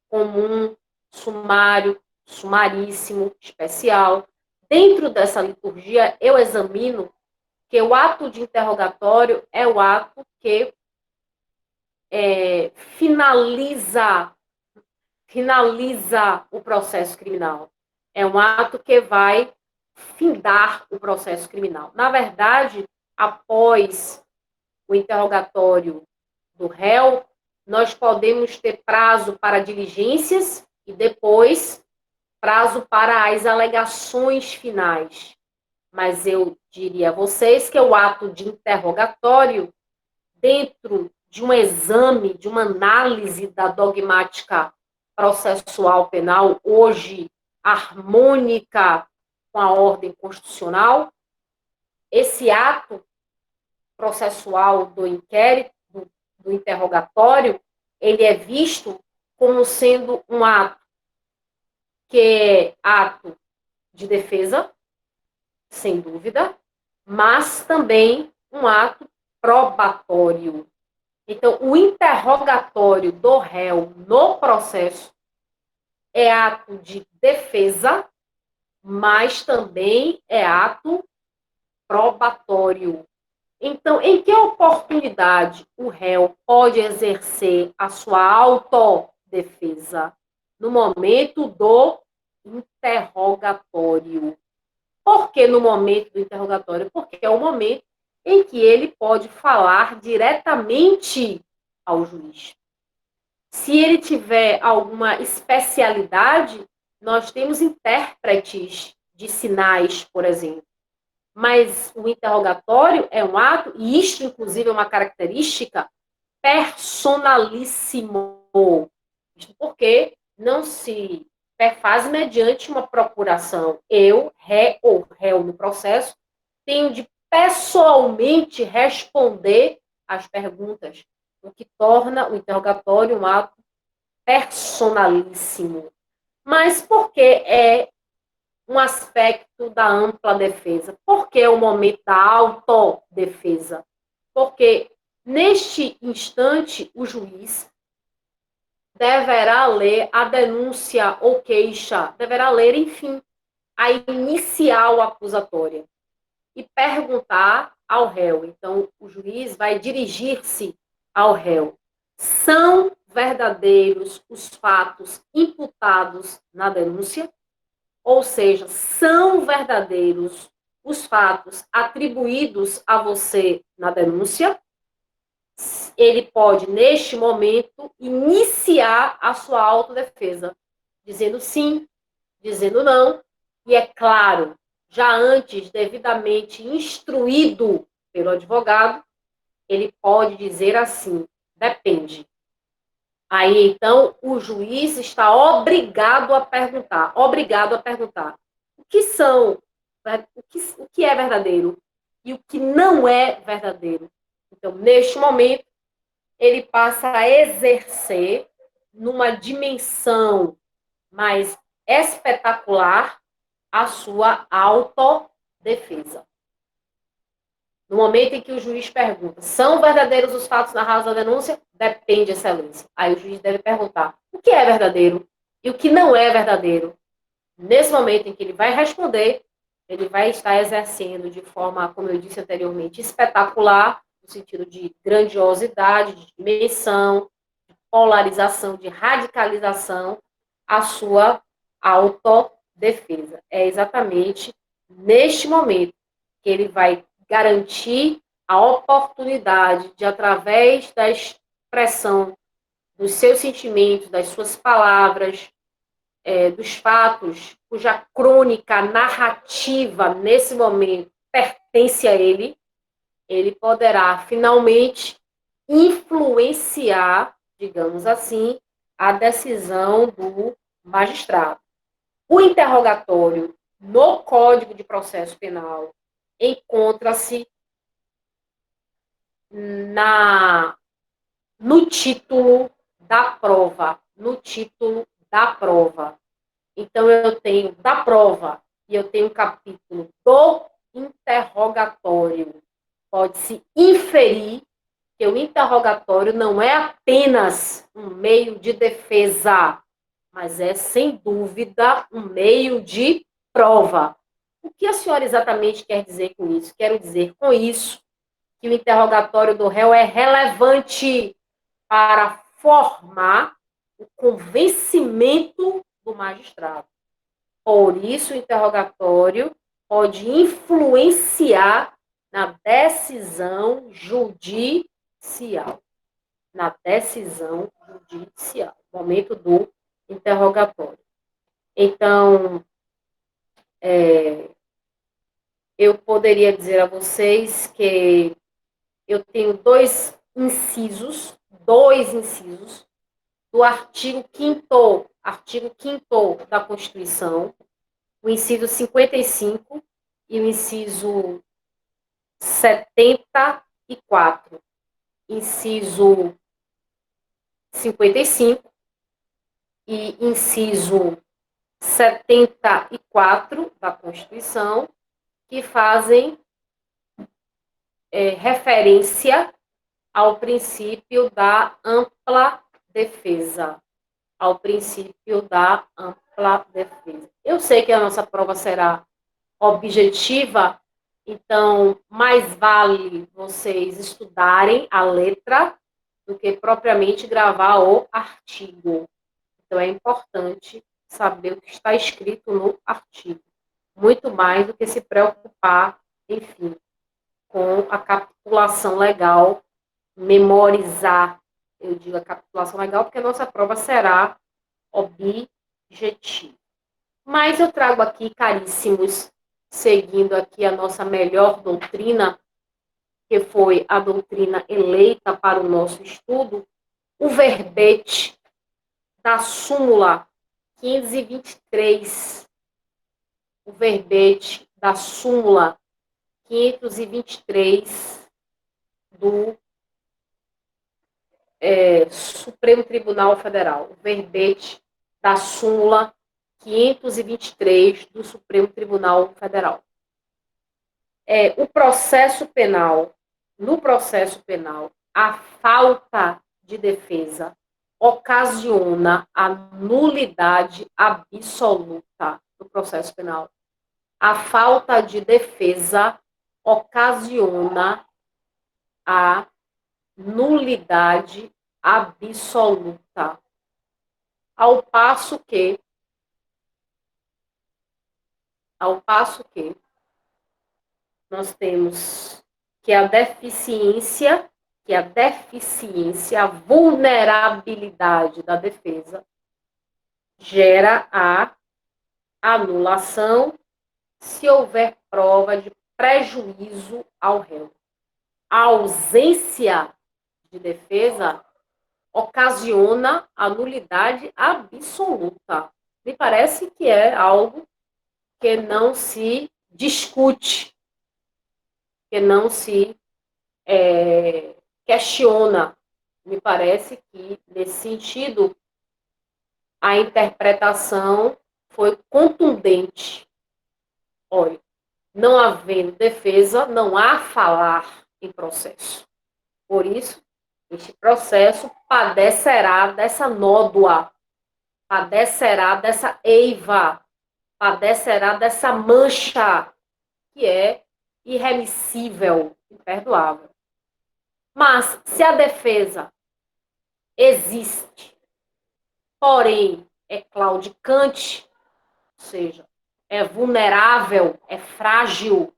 comum, sumário, sumaríssimo, especial. Dentro dessa liturgia, eu examino que o ato de interrogatório é o ato que finaliza o processo criminal. É um ato que vai findar o processo criminal. Na verdade, após o interrogatório do réu, nós podemos ter prazo para diligências e depois prazo para as alegações finais. Mas eu diria a vocês que o ato de interrogatório dentro de um exame, de uma análise da dogmática processual penal, hoje harmônica com a ordem constitucional, esse ato processual do inquérito, do interrogatório, ele é visto como sendo um ato que é ato de defesa, sem dúvida, mas também um ato probatório. Então, o interrogatório do réu no processo é ato de defesa, mas também é ato probatório. Então, em que oportunidade o réu pode exercer a sua autodefesa? No momento do interrogatório. Por que no momento do interrogatório? Porque é o momento em que ele pode falar diretamente ao juiz. Se ele tiver alguma especialidade, nós temos intérpretes de sinais, por exemplo. Mas o interrogatório é um ato, e isto, inclusive, é uma característica personalíssimo. Isto porque não se faz mediante uma procuração. Eu, ré ou réu no processo, tenho de pessoalmente responder às perguntas, o que torna o interrogatório um ato personalíssimo. Mas por que é um aspecto da ampla defesa? Por que é o momento da autodefesa? Porque, neste instante, o juiz deverá ler a denúncia ou queixa, deverá ler, enfim, a inicial acusatória e perguntar ao réu. Então, o juiz vai dirigir-se ao réu. São verdadeiros os fatos imputados na denúncia? Ou seja, são verdadeiros os fatos atribuídos a você na denúncia? Ele pode, neste momento, iniciar a sua autodefesa, dizendo sim, dizendo não, e é claro, já antes devidamente instruído pelo advogado, ele pode dizer assim, depende. Aí, então, o juiz está obrigado a perguntar, o que são, o que é verdadeiro e o que não é verdadeiro. Então, neste momento, ele passa a exercer numa dimensão mais espetacular a sua autodefesa. No momento em que o juiz pergunta, são verdadeiros os fatos narrados na denúncia? Depende, excelência. Aí o juiz deve perguntar, o que é verdadeiro e o que não é verdadeiro? Nesse momento em que ele vai responder, ele vai estar exercendo de forma, como eu disse anteriormente, espetacular, no sentido de grandiosidade, de dimensão, de polarização, de radicalização, a sua autodefesa. É exatamente neste momento que ele vai garantir a oportunidade de, através da expressão dos seus sentimentos, das suas palavras, dos fatos, cuja crônica narrativa, nesse momento, pertence a ele, ele poderá, finalmente, influenciar, digamos assim, a decisão do magistrado. O interrogatório no Código de Processo Penal encontra-se no título da prova, Então, eu tenho da prova e eu tenho o capítulo do interrogatório. Pode-se inferir que o interrogatório não é apenas um meio de defesa, mas é, sem dúvida, um meio de prova. O que a senhora exatamente quer dizer com isso? Quero dizer com isso que o interrogatório do réu é relevante para formar o convencimento do magistrado. Por isso, o interrogatório pode influenciar na decisão judicial. Momento do interrogatório. Então, eu poderia dizer a vocês que eu tenho dois incisos, dois incisos, do artigo 5º da Constituição, o inciso 55 e o inciso 74, inciso 55 e inciso 74 da Constituição, que fazem referência ao princípio da ampla defesa. Ao princípio da ampla defesa. Eu sei que a nossa prova será objetiva, então mais vale vocês estudarem a letra do que propriamente gravar o artigo. Então é importante saber o que está escrito no artigo. Muito mais do que se preocupar, enfim, com a capitulação legal, memorizar, eu digo a capitulação legal, porque a nossa prova será objetiva. Mas eu trago aqui, caríssimos, seguindo aqui a nossa melhor doutrina, que foi a doutrina eleita para o nosso estudo, o verbete da súmula 523, o verbete da súmula 523 do Supremo Tribunal Federal, o verbete da súmula 523 do Supremo Tribunal Federal. O processo penal, no processo penal, a falta de defesa ocasiona a nulidade absoluta do processo penal. A falta de defesa ocasiona a nulidade absoluta. Ao passo que nós temos que a deficiência, a vulnerabilidade da defesa gera a anulação se houver prova de prejuízo ao réu. A ausência de defesa ocasiona a nulidade absoluta. Me parece que é algo que não se discute, que não se questiona. Me parece que, nesse sentido, a interpretação foi contundente. Olha, não havendo defesa, não há falar em processo. Por isso, este processo padecerá dessa nódoa, padecerá dessa eiva, padecerá dessa mancha, que é irremissível, imperdoável. Mas, se a defesa existe, porém é claudicante, ou seja, é vulnerável, é frágil,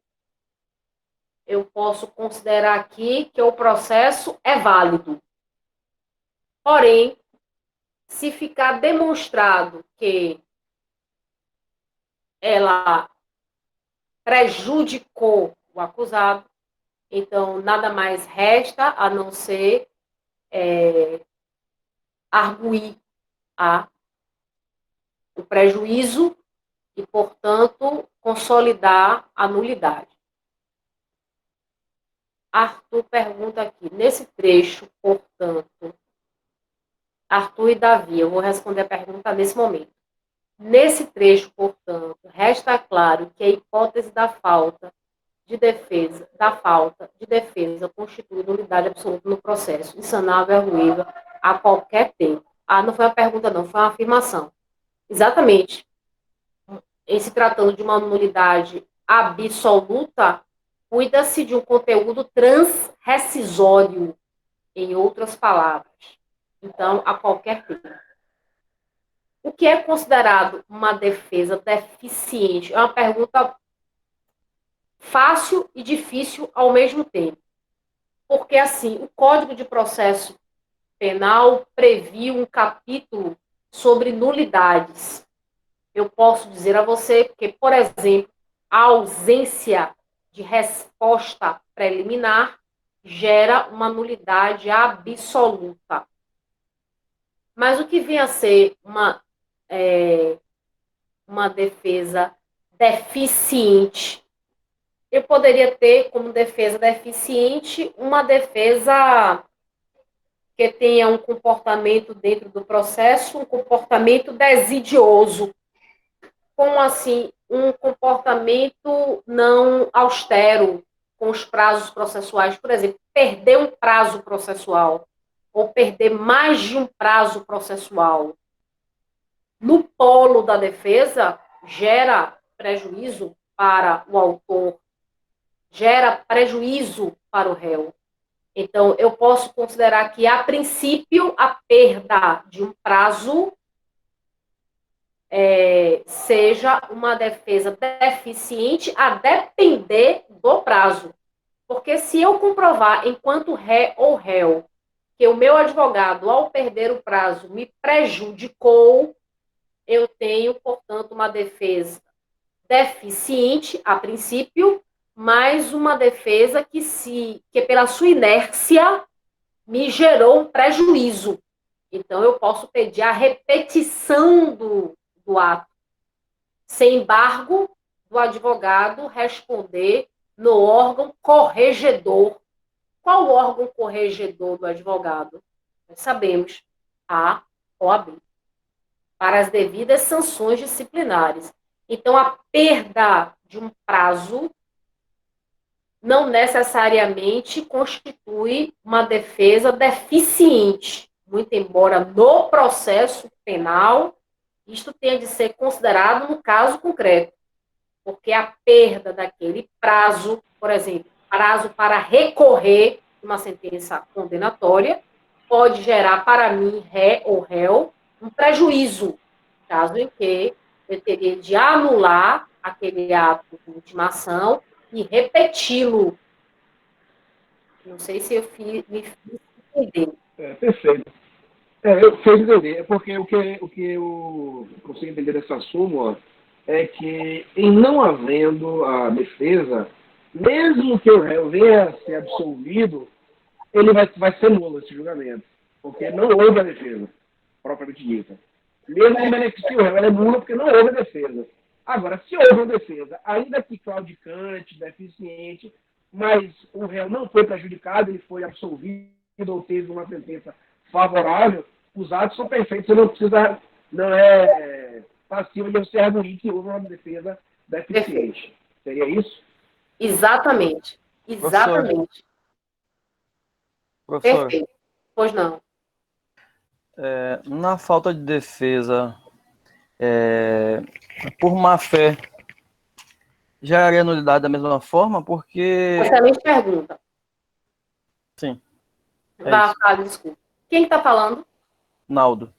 eu posso considerar aqui que o processo é válido. Porém, se ficar demonstrado que ela prejudicou o acusado, então nada mais resta a não ser arguir o prejuízo e, portanto, consolidar a nulidade. Arthur pergunta aqui, nesse trecho, portanto, Arthur e Davi, eu vou responder a pergunta nesse momento. Nesse trecho, portanto, resta claro que a hipótese da falta de defesa constitui nulidade absoluta no processo, insanável e arguível a qualquer tempo. Não foi uma pergunta, não, foi uma afirmação. Exatamente. Em se tratando de uma nulidade absoluta, cuida-se de um conteúdo transrescisório, em outras palavras. Então, a qualquer tempo. O que é considerado uma defesa deficiente? É uma pergunta fácil e difícil ao mesmo tempo. Porque, assim, o Código de Processo Penal previu um capítulo sobre nulidades. Eu posso dizer a você que, por exemplo, a ausência de resposta preliminar gera uma nulidade absoluta. Mas o que vem a ser uma defesa deficiente? Eu poderia ter como defesa deficiente uma defesa que tenha um comportamento dentro do processo, um comportamento desidioso. Como assim? Um comportamento não austero com os prazos processuais. Por exemplo, perder um prazo processual ou perder mais de um prazo processual. No polo da defesa, gera prejuízo para o autor, gera prejuízo para o réu. Então, eu posso considerar que, a princípio, a perda de um prazo seja uma defesa deficiente a depender do prazo. Porque se eu comprovar, enquanto ré ou réu, que o meu advogado, ao perder o prazo, me prejudicou, eu tenho, portanto, uma defesa deficiente, a princípio, mas uma defesa que pela sua inércia, me gerou um prejuízo. Então, eu posso pedir a repetição do ato, sem embargo, do advogado responder no órgão corregedor. Qual o órgão corregedor do advogado? Nós sabemos, a OAB, para as devidas sanções disciplinares. Então, a perda de um prazo não necessariamente constitui uma defesa deficiente, muito embora no processo penal isto tenha de ser considerado no caso concreto, porque a perda daquele prazo, por exemplo, prazo para recorrer uma sentença condenatória, pode gerar para mim, ré ou réu, um prejuízo, caso em que eu teria de anular aquele ato de intimação e repeti-lo. Não sei se eu me fiz entender. Perfeito. Eu fiz entender. É porque o que eu consigo entender dessa súmula é que, em não havendo a defesa, mesmo que o réu venha a ser absolvido, ele vai ser nulo esse julgamento, porque não houve a defesa, propriamente dita. Mesmo em benefício do réu, ela é nula porque não houve a defesa. Agora, se houve uma defesa, ainda que claudicante, deficiente, mas o réu não foi prejudicado, ele foi absolvido ou teve uma sentença favorável, os atos são perfeitos, você não precisa, não é passivo de você arguir que houve uma defesa deficiente. Seria isso? Exatamente. Exatamente. Professor, Perfeito. Pois não. na falta de defesa por má fé, geraria nulidade da mesma forma? Porque... Excelente pergunta. Sim. Desculpa. Quem está falando? Naldo.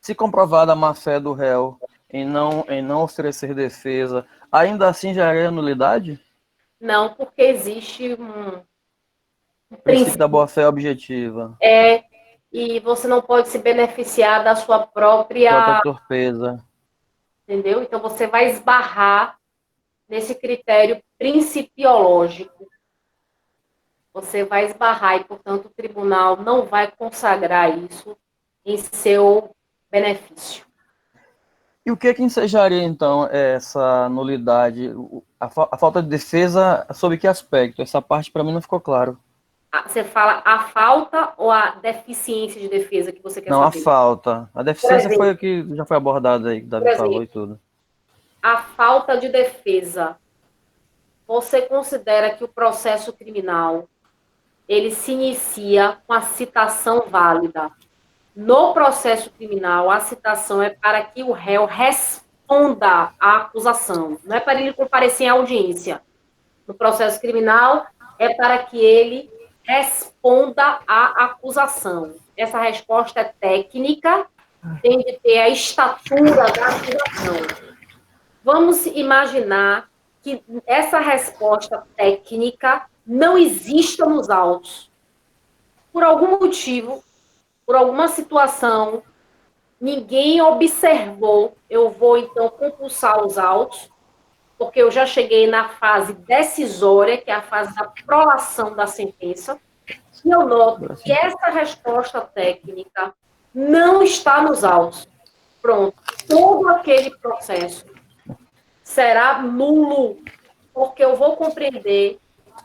Se comprovada a má-fé do réu em não oferecer defesa, ainda assim geraria nulidade? Não, porque existe O princípio da boa-fé objetiva. E você não pode se beneficiar da sua própria torpeza. Entendeu? Então, você vai esbarrar nesse critério principiológico. Você vai esbarrar e, portanto, o tribunal não vai consagrar isso em seu benefício. E o que ensejaria, então, essa nulidade? A falta de defesa, sob que aspecto? Essa parte, para mim, não ficou claro. Você fala a falta ou a deficiência de defesa que você quer saber? Não, a falta. A deficiência foi o que já foi abordado aí, que o Davi falou e tudo. A falta de defesa. Você considera que o processo criminal ele se inicia com a citação válida. No processo criminal, a citação é para que o réu responda à acusação, não é para ele comparecer em audiência. No processo criminal, é para que ele responda à acusação. Essa resposta é técnica, tem de ter a estatura da acusação. Vamos imaginar que essa resposta técnica não exista nos autos. Por algum motivo, por alguma situação, ninguém observou. Eu vou, então, compulsar os autos porque eu já cheguei na fase decisória, que é a fase da prolação da sentença, e eu noto que essa resposta técnica não está nos autos. Pronto, todo aquele processo será nulo, porque eu vou compreender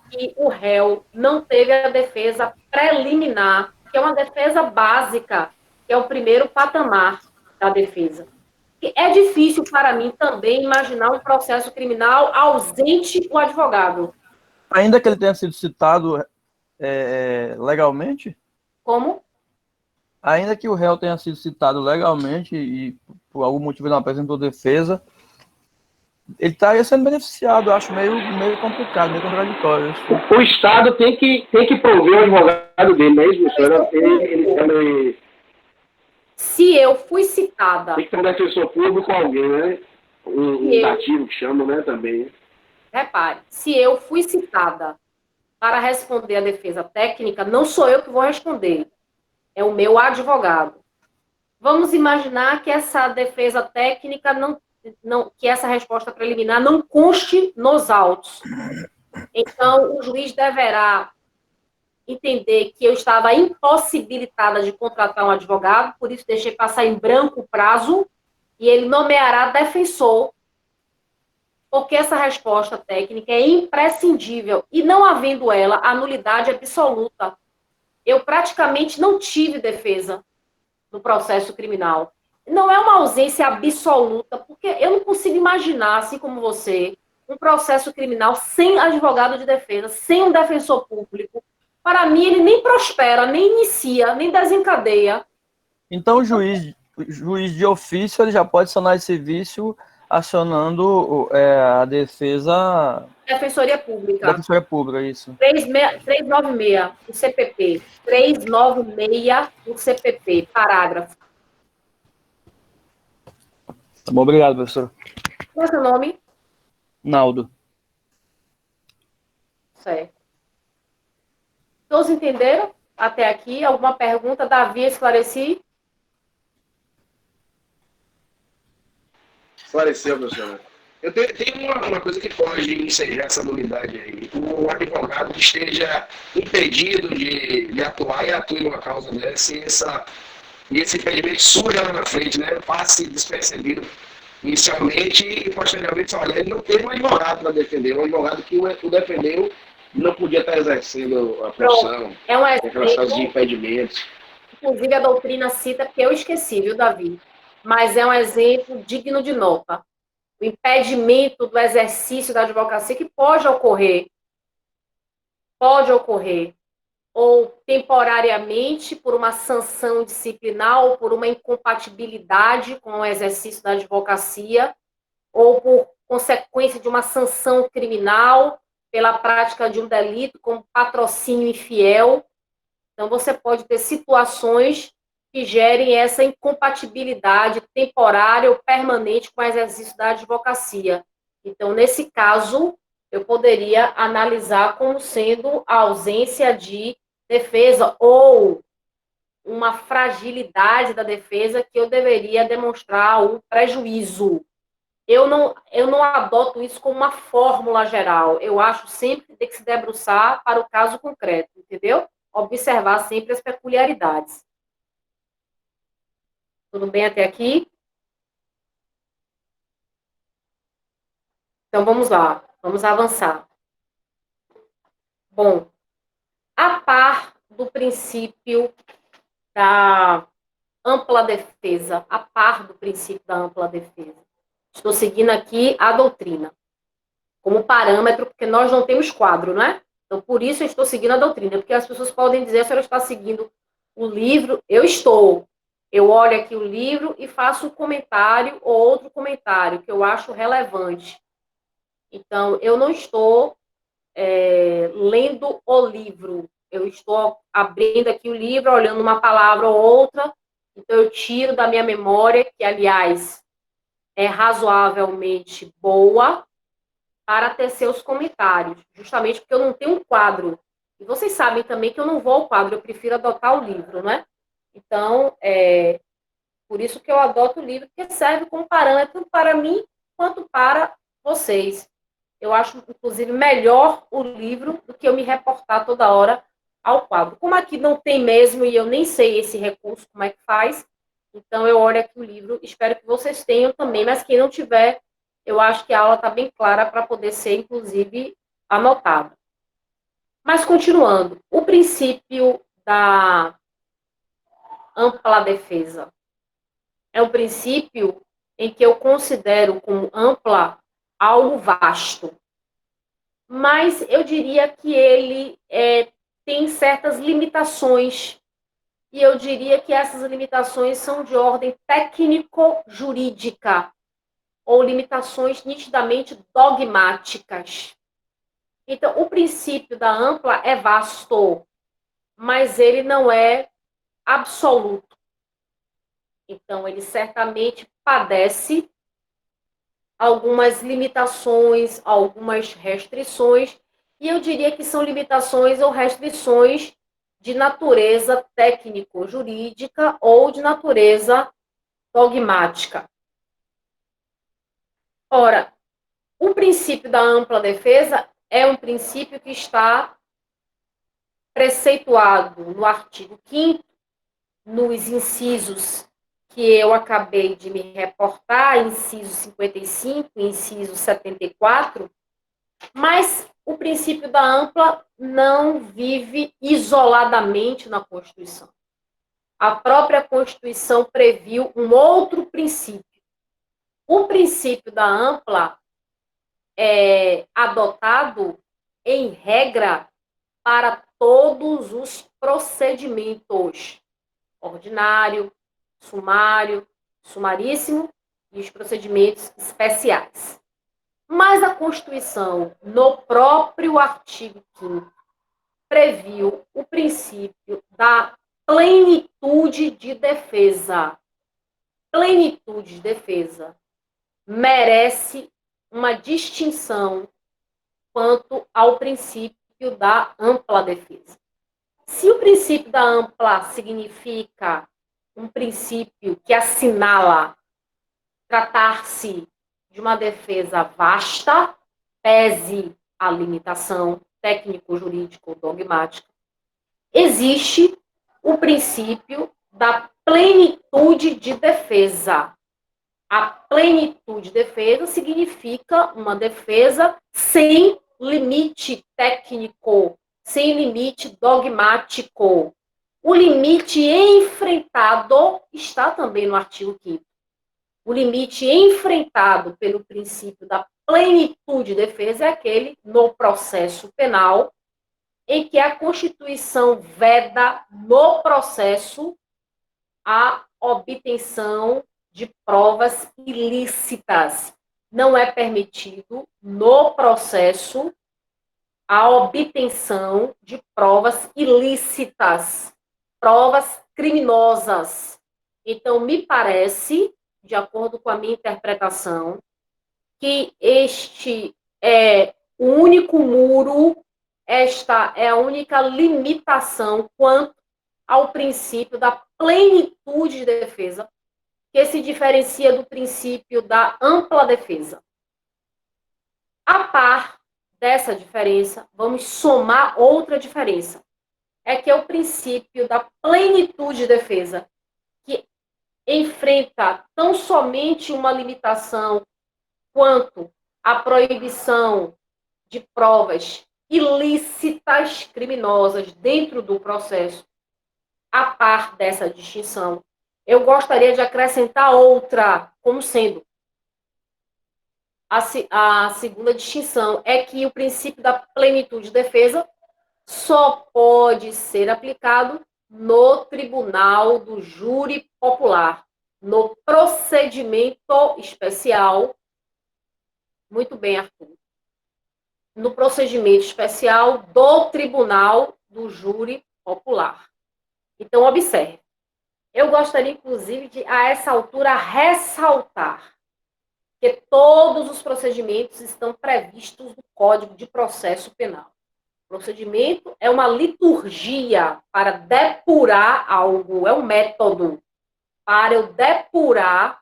que o réu não teve a defesa preliminar, que é uma defesa básica, que é o primeiro patamar da defesa. É difícil para mim também imaginar um processo criminal ausente o advogado. Ainda que ele tenha sido citado legalmente? Como? Ainda que o réu tenha sido citado legalmente e por algum motivo não apresentou defesa, ele estaria sendo beneficiado. Eu acho meio complicado, meio contraditório. O Estado tem que prover o advogado dele, não é isso, senhora? Ele Se eu fui citada... tem que ter um defensor público ou alguém, né? Um dativo que chama, né, também. Repare, se eu fui citada para responder a defesa técnica, não sou eu que vou responder, é o meu advogado. Vamos imaginar que essa defesa técnica que essa resposta preliminar não conste nos autos. Então, o juiz deverá entender que eu estava impossibilitada de contratar um advogado, por isso deixei passar em branco o prazo, e ele nomeará defensor, porque essa resposta técnica é imprescindível, e não havendo ela, a nulidade absoluta. Eu praticamente não tive defesa no processo criminal. Não é uma ausência absoluta, porque eu não consigo imaginar, assim como você, um processo criminal sem advogado de defesa, sem um defensor público. Para mim, ele nem prospera, nem inicia, nem desencadeia. Então, o juiz de ofício ele já pode sanar esse vício acionando a defesa... Defensoria Pública. Defensoria Pública, isso. 396 do CPP. 396 do CPP, parágrafo. Tá bom, obrigado, professor. Qual é o seu nome? Naldo. Certo. Todos entenderam até aqui? Alguma pergunta? Davi, esclareci? Esclareceu, professor. Eu tenho uma coisa que pode ensejar essa nulidade aí. O advogado esteja impedido de atuar e atue numa causa dessa e esse impedimento surja lá na frente, né? Passe despercebido inicialmente e posteriormente, olha, ele não teve um advogado para defender, um advogado que o defendeu não podia estar exercendo a profissão. É um aquelas causas de exemplo, impedimentos. inclusive a doutrina cita, porque eu esqueci, viu, Davi? Mas é um exemplo digno de nota. O impedimento do exercício da advocacia que pode ocorrer, ou temporariamente por uma sanção disciplinar, ou por uma incompatibilidade com o exercício da advocacia, ou por consequência de uma sanção criminal pela prática de um delito, como patrocínio infiel. Então, você pode ter situações que gerem essa incompatibilidade temporária ou permanente com o exercício da advocacia. Então, nesse caso, eu poderia analisar como sendo a ausência de defesa ou uma fragilidade da defesa que eu deveria demonstrar um prejuízo. Eu não adoto isso como uma fórmula geral. Eu acho sempre que tem que se debruçar para o caso concreto, entendeu? Observar sempre as peculiaridades. Tudo bem até aqui? Então, vamos lá. Vamos avançar. Bom, a par do princípio da ampla defesa, a par do princípio da ampla defesa, estou seguindo aqui a doutrina como parâmetro, porque nós não temos quadro, né? Então, por isso eu estou seguindo a doutrina, porque as pessoas podem dizer, a senhora está seguindo o livro, eu estou. Eu olho aqui o livro e faço um comentário ou outro comentário que eu acho relevante. Então, eu não estou lendo o livro, eu estou abrindo aqui o livro, olhando uma palavra ou outra, então eu tiro da minha memória, que, aliás, é razoavelmente boa, para tecer os comentários, justamente porque eu não tenho um quadro. E vocês sabem também que eu não vou ao quadro, eu prefiro adotar o livro, né? Então, por isso que eu adoto o livro, que serve como parâmetro para mim, quanto para vocês. Eu acho, inclusive, melhor o livro do que eu me reportar toda hora ao quadro. Como aqui não tem mesmo, e eu nem sei esse recurso, como é que faz, então eu olho aqui o livro, espero que vocês tenham também, mas quem não tiver, eu acho que a aula está bem clara para poder ser, inclusive, anotada. Mas, continuando, o princípio da ampla defesa é um princípio em que eu considero como ampla algo vasto. Mas eu diria que ele tem certas limitações, e eu diria que essas limitações são de ordem técnico-jurídica, ou limitações nitidamente dogmáticas. Então, o princípio da ampla é vasto, mas ele não é absoluto. Então, ele certamente padece algumas limitações, algumas restrições, e eu diria que são limitações ou restrições de natureza técnico-jurídica ou de natureza dogmática. Ora, o princípio da ampla defesa é um princípio que está preceituado no artigo 5º, nos incisos que eu acabei de me reportar, inciso 55, inciso 74, mas o princípio da ampla não vive isoladamente na Constituição. A própria Constituição previu um outro princípio. O princípio da ampla é adotado, em regra, para todos os procedimentos: ordinário, sumário, sumaríssimo e os procedimentos especiais. Mas a Constituição, no próprio artigo 5º, previu o princípio da plenitude de defesa. Plenitude de defesa merece uma distinção quanto ao princípio da ampla defesa. Se o princípio da ampla significa um princípio que assinala tratar-se de uma defesa vasta, pese a limitação técnico-jurídico-dogmática, existe o princípio da plenitude de defesa. A plenitude de defesa significa uma defesa sem limite técnico, sem limite dogmático. O limite enfrentado está também no artigo 5º. O limite enfrentado pelo princípio da plenitude de defesa é aquele no processo penal, em que a Constituição veda no processo a obtenção de provas ilícitas. Não é permitido no processo a obtenção de provas ilícitas, provas criminosas. Então, me parece, de acordo com a minha interpretação, que este é o único muro, esta é a única limitação quanto ao princípio da plenitude de defesa, que se diferencia do princípio da ampla defesa. A par dessa diferença, vamos somar outra diferença. É que é o princípio da plenitude de defesa, que enfrenta tão somente uma limitação quanto a proibição de provas ilícitas, criminosas, dentro do processo. A par dessa distinção, eu gostaria de acrescentar outra, como sendo a segunda distinção, é que o princípio da plenitude de defesa só pode ser aplicado no tribunal do júri popular, no procedimento especial. Muito bem, Arthur. No procedimento especial do tribunal do júri popular. Então, observe. Eu gostaria, inclusive, de, a essa altura, ressaltar que todos os procedimentos estão previstos no Código de Processo Penal. O procedimento é uma liturgia para depurar algo, é um método para eu depurar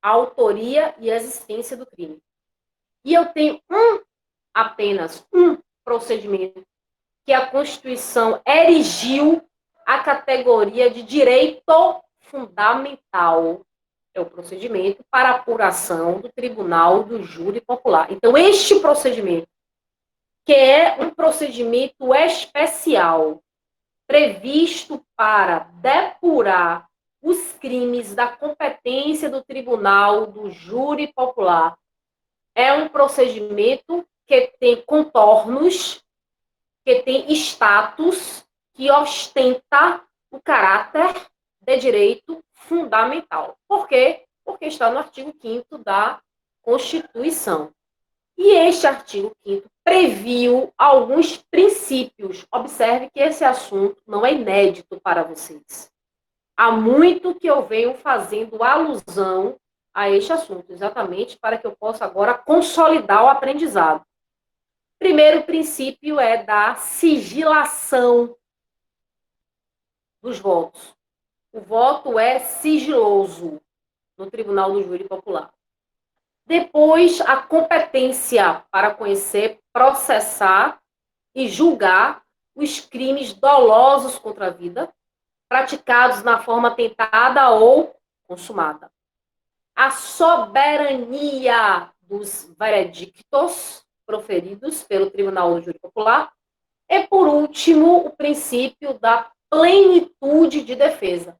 a autoria e a existência do crime. E eu tenho apenas um procedimento que a Constituição erigiu a categoria de direito fundamental. É o procedimento para apuração do Tribunal do Júri Popular. Então, este procedimento, que é um procedimento especial, previsto para depurar os crimes da competência do Tribunal do Júri Popular, é um procedimento que tem contornos, que tem status, que ostenta o caráter de direito fundamental. Por quê? Porque está no artigo 5º da Constituição. E este artigo 5º previu alguns princípios. Observe que esse assunto não é inédito para vocês. Há muito que eu venho fazendo alusão a este assunto, exatamente para que eu possa agora consolidar o aprendizado. Primeiro princípio é da sigilação dos votos. O voto é sigiloso no Tribunal do Júri Popular. Depois, a competência para conhecer, processar e julgar os crimes dolosos contra a vida, praticados na forma tentada ou consumada. A soberania dos veredictos proferidos pelo Tribunal do Júri Popular. E, por último, o princípio da plenitude de defesa.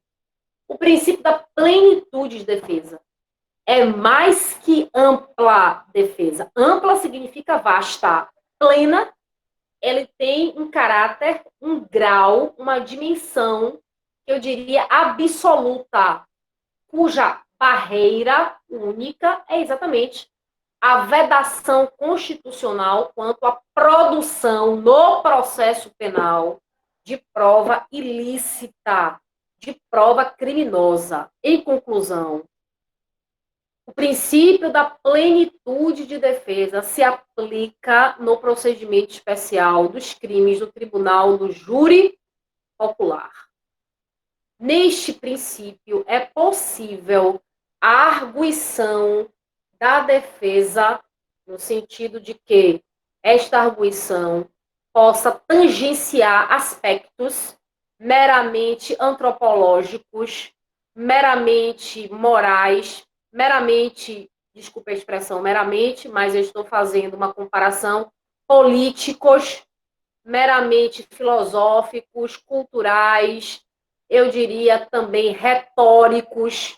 O princípio da plenitude de defesa é mais que ampla defesa. Ampla significa vasta. Plena, ele tem um caráter, um grau, uma dimensão, eu diria, absoluta, cuja barreira única é exatamente a vedação constitucional quanto à produção no processo penal de prova ilícita, de prova criminosa. Em conclusão, o princípio da plenitude de defesa se aplica no procedimento especial dos crimes do Tribunal do Júri Popular. Neste princípio, é possível a arguição da defesa, no sentido de que esta arguição possa tangenciar aspectos meramente antropológicos, meramente morais, meramente, desculpa a expressão meramente, mas eu estou fazendo uma comparação, políticos, meramente filosóficos, culturais, eu diria também retóricos.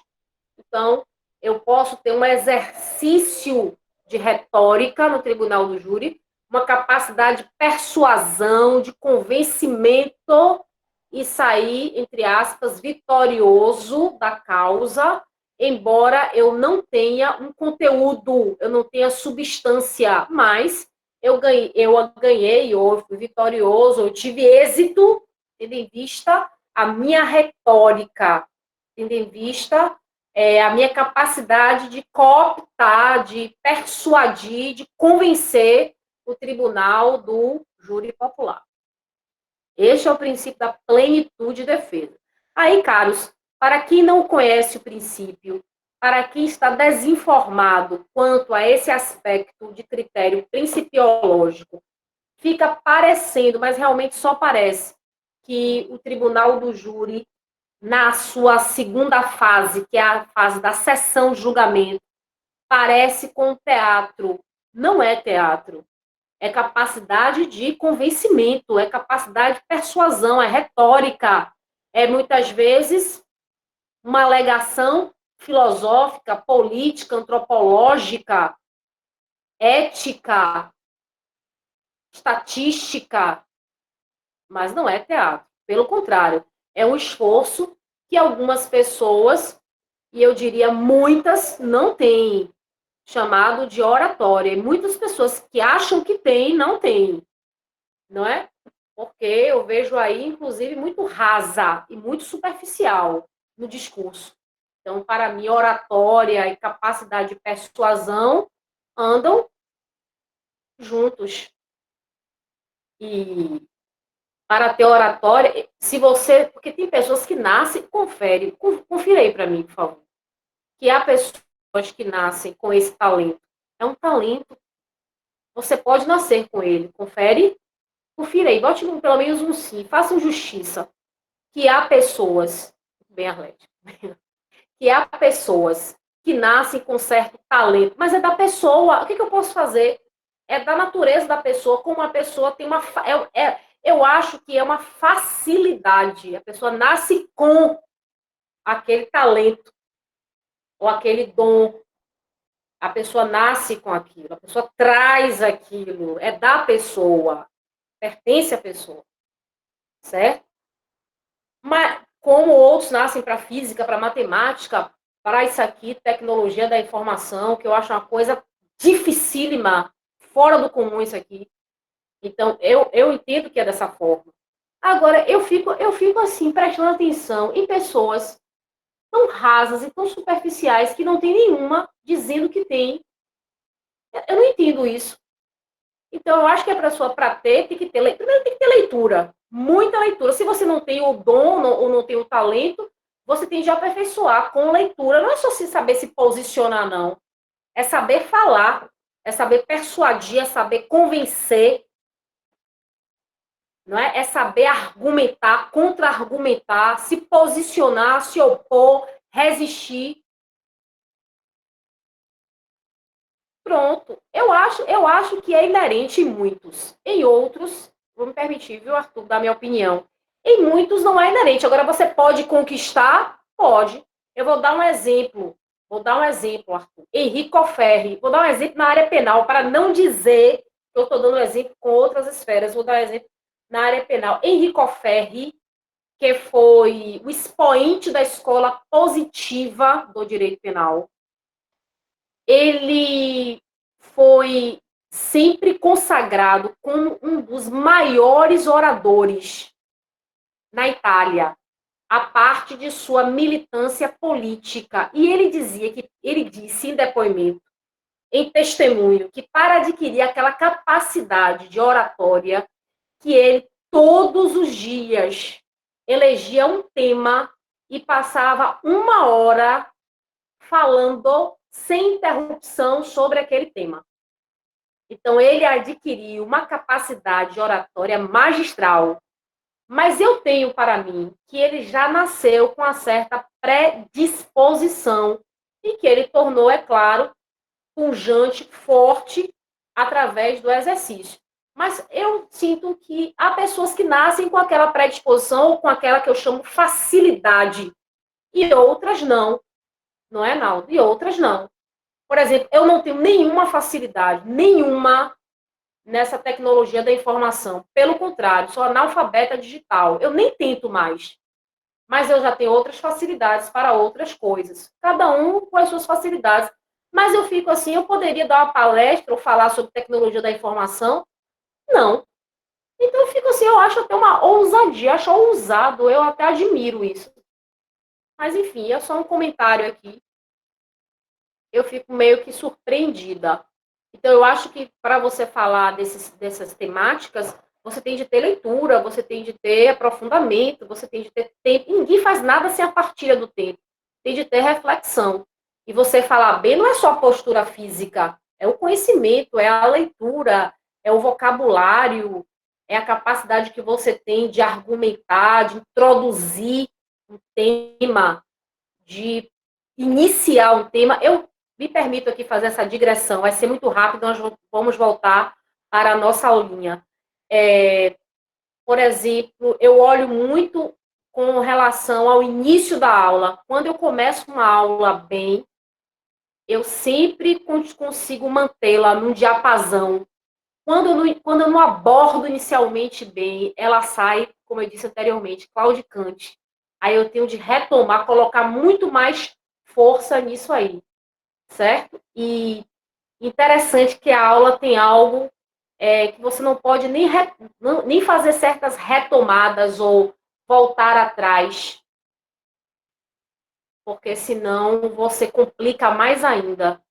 Então, eu posso ter um exercício de retórica no Tribunal do Júri, uma capacidade de persuasão, de convencimento e sair, entre aspas, vitorioso da causa, embora eu não tenha um conteúdo, eu não tenha substância, mas eu ganhei, eu fui vitorioso, eu tive êxito, tendo em vista a minha retórica, tendo em vista a minha capacidade de cooptar, de persuadir, de convencer o Tribunal do Júri Popular. Este é o princípio da plenitude de defesa. Aí, caros, para quem não conhece o princípio, para quem está desinformado quanto a esse aspecto de critério principiológico, fica parecendo, mas realmente só parece, que o Tribunal do Júri, na sua segunda fase, que é a fase da sessão-julgamento, parece com teatro. Não é teatro. É capacidade de convencimento, é capacidade de persuasão, é retórica. É, muitas vezes, uma alegação filosófica, política, antropológica, ética, estatística, mas não é teatro. Pelo contrário, é um esforço que algumas pessoas, e eu diria muitas, não têm, chamado de oratória. E muitas pessoas que acham que tem, não tem. Não é? Porque eu vejo aí, inclusive, muito rasa e muito superficial no discurso. Então, para mim, oratória e capacidade de persuasão andam juntos. E para ter oratória, se você... Porque tem pessoas que nascem, confira aí para mim, por favor. Que há pessoas que nascem com esse talento. É um talento Você pode nascer com ele. Confira aí, bote pelo menos um sim. Façam justiça. Que há pessoas, bem Arlete, que há pessoas que nascem com certo talento, mas é da pessoa. O que eu posso fazer? É da natureza da pessoa, como a pessoa tem uma. Eu acho que é uma facilidade. A pessoa nasce com aquele talento, ou aquele dom. A pessoa nasce com aquilo, a pessoa traz aquilo, é da pessoa, pertence à pessoa, certo? Mas como outros nascem para física, para matemática, para isso aqui, tecnologia da informação, que eu acho uma coisa dificílima, fora do comum isso aqui. Então, eu entendo que é dessa forma. Agora, eu fico assim, prestando atenção em pessoas tão rasas e tão superficiais que não tem nenhuma dizendo que tem. Eu não entendo isso. Então, eu acho que a pessoa, para ter, tem que ter leitura. Primeiro, tem que ter leitura. Muita leitura. Se você não tem o dom ou não tem o talento, você tem de aperfeiçoar com leitura. Não é só se saber se posicionar, não. É saber falar, é saber persuadir, é saber convencer, não é? É saber argumentar, contra-argumentar, se posicionar, se opor, resistir. Pronto. Eu acho que é inerente em muitos. Em outros, vou me permitir, viu, Arthur, dar minha opinião. Em muitos não é inerente. Agora, você pode conquistar? Pode. Eu vou dar um exemplo. Arthur. Enrico Ferri. Vou dar um exemplo na área penal, para não dizer que eu estou dando exemplo com outras esferas. Vou dar um exemplo na área penal. Enrico Ferri, que foi o expoente da escola positiva do direito penal. Ele foi sempre consagrado como um dos maiores oradores na Itália, a parte de sua militância política. E ele disse em depoimento, em testemunho, que para adquirir aquela capacidade de oratória, que ele todos os dias elegia um tema e passava 1 hora falando sem interrupção sobre aquele tema. Então, ele adquiriu uma capacidade de oratória magistral. Mas eu tenho para mim que ele já nasceu com uma certa predisposição e que ele tornou, é claro, pujante, forte, através do exercício. Mas eu sinto que há pessoas que nascem com aquela predisposição ou com aquela que eu chamo facilidade e outras não. Não é, Naldo? E outras não. Por exemplo, eu não tenho nenhuma facilidade, nenhuma, nessa tecnologia da informação. Pelo contrário, sou analfabeta digital. Eu nem tento mais. Mas eu já tenho outras facilidades para outras coisas. Cada um com as suas facilidades. Mas eu fico assim, eu poderia dar uma palestra ou falar sobre tecnologia da informação? Não. Então eu fico assim, eu acho até uma ousadia, acho ousado, eu até admiro isso. Mas enfim, é só um comentário aqui. Eu fico meio que surpreendida. Então, eu acho que para você falar dessas temáticas, você tem de ter leitura, você tem de ter aprofundamento, você tem de ter tempo. Ninguém faz nada sem a partilha do tempo. Tem de ter reflexão. E você falar bem não é só a postura física, é o conhecimento, é a leitura, é o vocabulário, é a capacidade que você tem de argumentar, de introduzir um tema, de iniciar um tema. Eu me permito aqui fazer essa digressão, vai ser muito rápido, nós vamos voltar para a nossa aulinha. Por exemplo, eu olho muito com relação ao início da aula. Quando eu começo uma aula bem, eu sempre consigo mantê-la num diapasão. Quando eu não abordo inicialmente bem, ela sai, como eu disse anteriormente, claudicante. Aí eu tenho de retomar, colocar muito mais força nisso aí. Certo? E interessante que a aula tem algo que você não pode nem fazer certas retomadas ou voltar atrás, porque senão você complica mais ainda.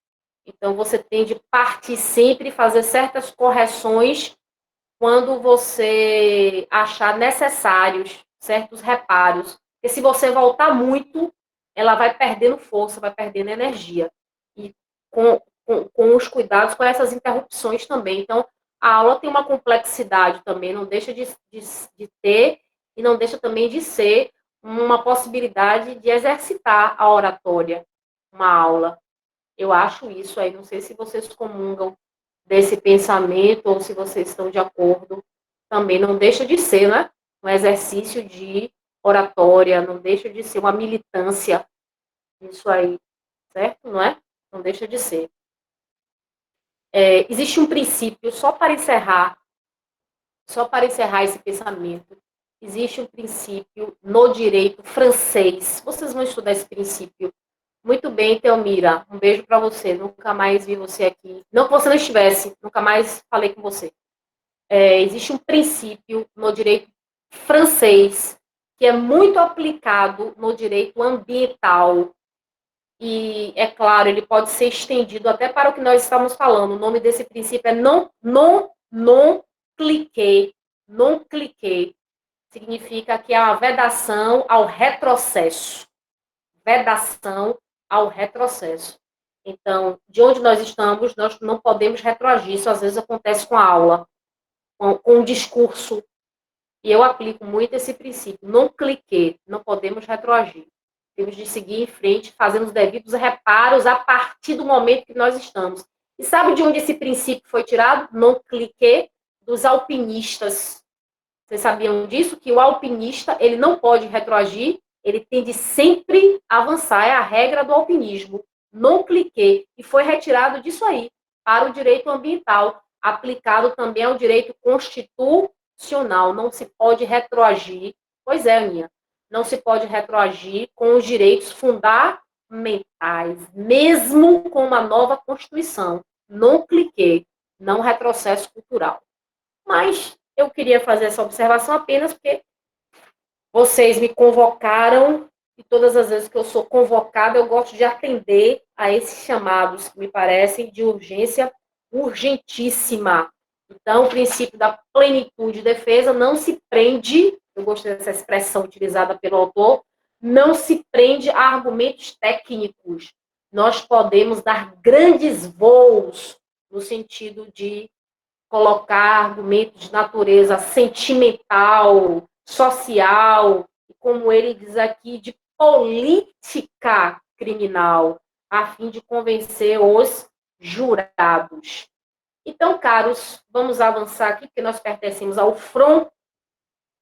Então, você tem de partir sempre e fazer certas correções quando você achar necessários certos reparos. Porque se você voltar muito, ela vai perdendo força, vai perdendo energia. E com os cuidados, com essas interrupções também. Então, a aula tem uma complexidade também, não deixa de ter e não deixa também de ser uma possibilidade de exercitar a oratória, uma aula. Eu acho isso aí, não sei se vocês comungam desse pensamento ou se vocês estão de acordo. Também não deixa de ser, né? Um exercício de oratória, não deixa de ser uma militância, isso aí, certo? Não é? Não deixa de ser. Existe um princípio, só para encerrar esse pensamento, existe um princípio no direito francês. Vocês vão estudar esse princípio. Muito bem, Teomira. Um beijo para você. Nunca mais vi você aqui. Não que você não estivesse, nunca mais falei com você. Existe um princípio no direito francês que é muito aplicado no direito ambiental. E, é claro, ele pode ser estendido até para o que nós estamos falando. O nome desse princípio é non cliquer. Non cliquer significa que é a vedação ao retrocesso. Vedação ao retrocesso. Então, de onde nós estamos, nós não podemos retroagir. Isso às vezes acontece com a aula, com o discurso. E eu aplico muito esse princípio. Não cliquer, não podemos retroagir. Temos de seguir em frente, fazendo os devidos reparos a partir do momento que nós estamos. E sabe de onde esse princípio foi tirado? Não cliquer, dos alpinistas. Vocês sabiam disso? Que o alpinista, ele não pode retroagir, ele tem de sempre avançar. É a regra do alpinismo. Não cliquer. E foi retirado disso aí, para o direito ambiental, aplicado também ao direito constitucional. Não se pode retroagir. Pois é, Aninha. Não se pode retroagir com os direitos fundamentais, mesmo com uma nova Constituição. Não cliquer. Não retrocesso cultural. Mas eu queria fazer essa observação apenas porque vocês me convocaram e todas as vezes que eu sou convocada, eu gosto de atender a esses chamados que me parecem de urgência urgentíssima. Então, o princípio da plenitude de defesa não se prende, eu gostei dessa expressão utilizada pelo autor, não se prende a argumentos técnicos. Nós podemos dar grandes voos no sentido de colocar argumentos de natureza sentimental, social, e como ele diz aqui, de política criminal, a fim de convencer os jurados. Então, caros, vamos avançar aqui, porque nós pertencemos ao front,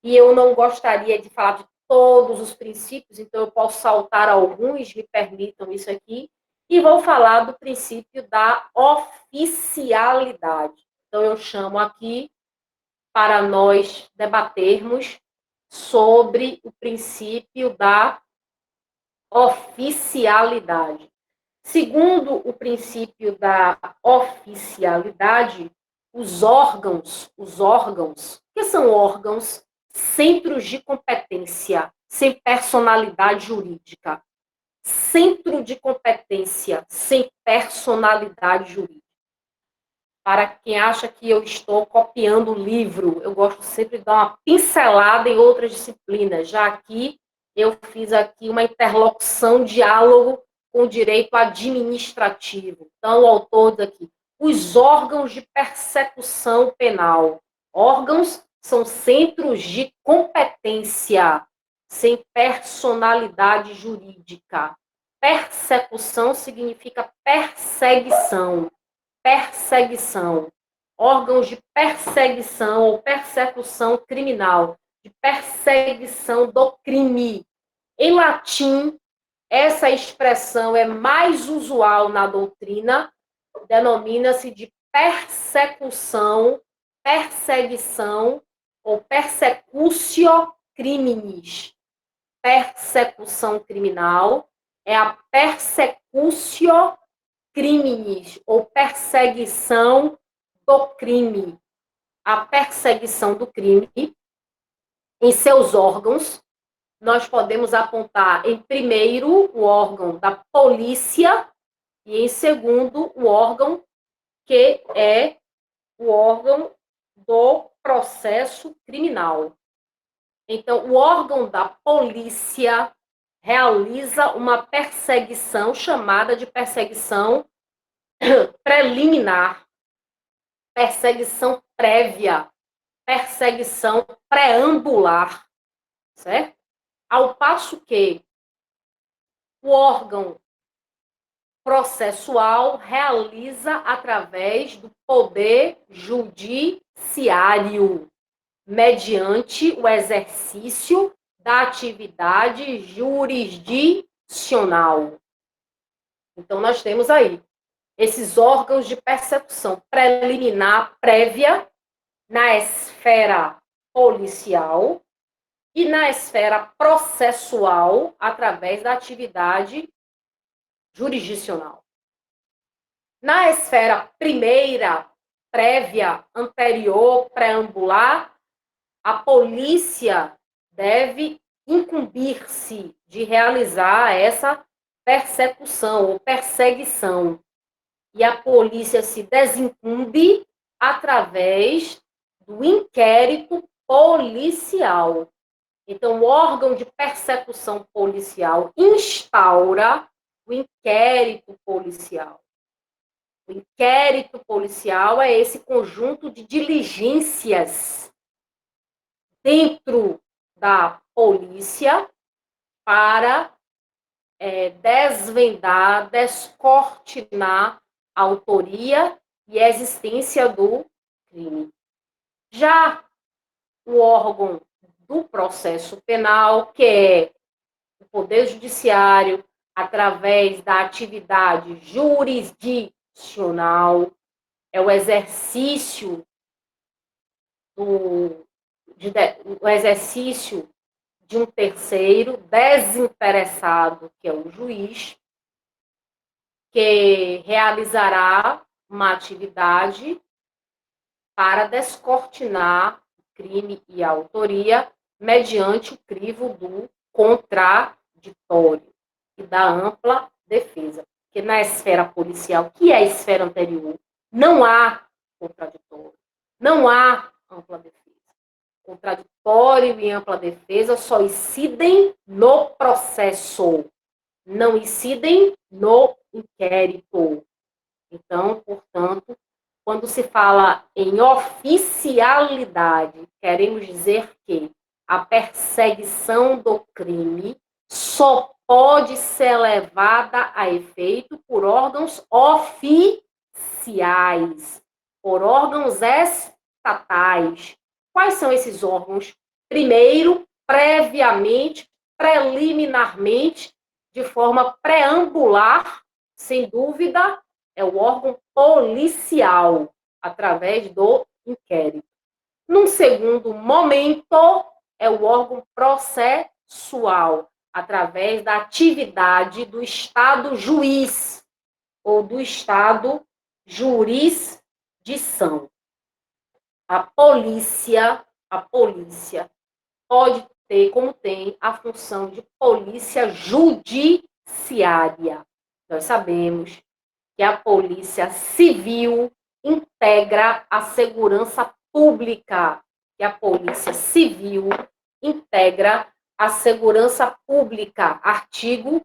e eu não gostaria de falar de todos os princípios, então eu posso saltar alguns, me permitam isso aqui, e vou falar do princípio da oficialidade. Então, eu chamo aqui para nós debatermos sobre o princípio da oficialidade. Segundo o princípio da oficialidade, os órgãos, que são órgãos, centros de competência, sem personalidade jurídica. Centro de competência, sem personalidade jurídica. Para quem acha que eu estou copiando o livro, eu gosto sempre de dar uma pincelada em outras disciplinas. Já aqui, eu fiz aqui uma interlocução, diálogo com o direito administrativo. Então, o autor diz aqui, os órgãos de persecução penal. Órgãos são centros de competência, sem personalidade jurídica. Persecução significa perseguição. Perseguição. Órgãos de perseguição ou persecução criminal. De perseguição do crime. Em latim, essa expressão é mais usual na doutrina, denomina-se de persecução, perseguição ou persecutio criminis. Persecução criminal é a persecutio criminis, ou perseguição do crime. A perseguição do crime, em seus órgãos, nós podemos apontar, em primeiro, o órgão da polícia, e em segundo, o órgão que é o órgão do processo criminal. Então, o órgão da polícia realiza uma perseguição chamada de perseguição preliminar, perseguição prévia, perseguição preambular, certo? Ao passo que o órgão processual realiza através do poder judiciário, mediante o exercício da atividade jurisdicional. Então, nós temos aí esses órgãos de persecução preliminar, prévia, na esfera policial e na esfera processual, através da atividade jurisdicional. Na esfera primeira, prévia, anterior, preambular, a polícia deve incumbir-se de realizar essa persecução ou perseguição. E a polícia se desincumbe através do inquérito policial. Então, o órgão de persecução policial instaura o inquérito policial. O inquérito policial é esse conjunto de diligências dentro da polícia para desvendar, descortinar a autoria e a existência do crime. Já o órgão do processo penal, que é o Poder Judiciário, através da atividade jurisdicional, é o exercício o exercício de um terceiro desinteressado, que é o juiz, que realizará uma atividade para descortinar o crime e a autoria mediante o crivo do contraditório e da ampla defesa. Porque na esfera policial, que é a esfera anterior, não há contraditório, não há ampla defesa. Contraditório e ampla defesa só incidem no processo, não incidem no inquérito. Então, portanto, quando se fala em oficialidade, queremos dizer que a perseguição do crime só pode ser levada a efeito por órgãos oficiais, por órgãos estatais. Quais são esses órgãos? Primeiro, previamente, preliminarmente, de forma preambular, sem dúvida, é o órgão policial, através do inquérito. Num segundo momento, é o órgão processual, através da atividade do Estado juiz, ou do Estado jurisdição. A polícia pode ter, como tem, a função de polícia judiciária. Nós sabemos que a polícia civil integra a segurança pública, que a polícia civil integra a segurança pública, artigo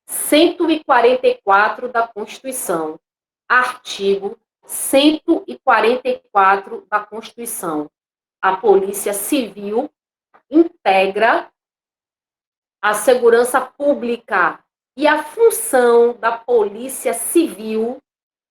144 da Constituição. Artigo 144 da Constituição. A Polícia Civil integra a segurança pública e a função da Polícia Civil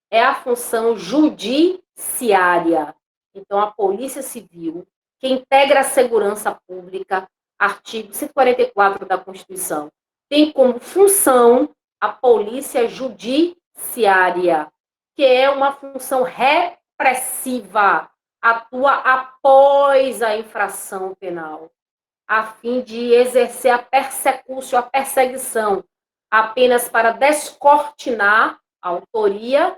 é a função judiciária. Então, a Polícia Civil, que integra a segurança pública, artigo 144 da Constituição, tem como função a Polícia Judiciária, que é uma função repressiva, atua após a infração penal, a fim de exercer a persecução, a perseguição, apenas para descortinar a autoria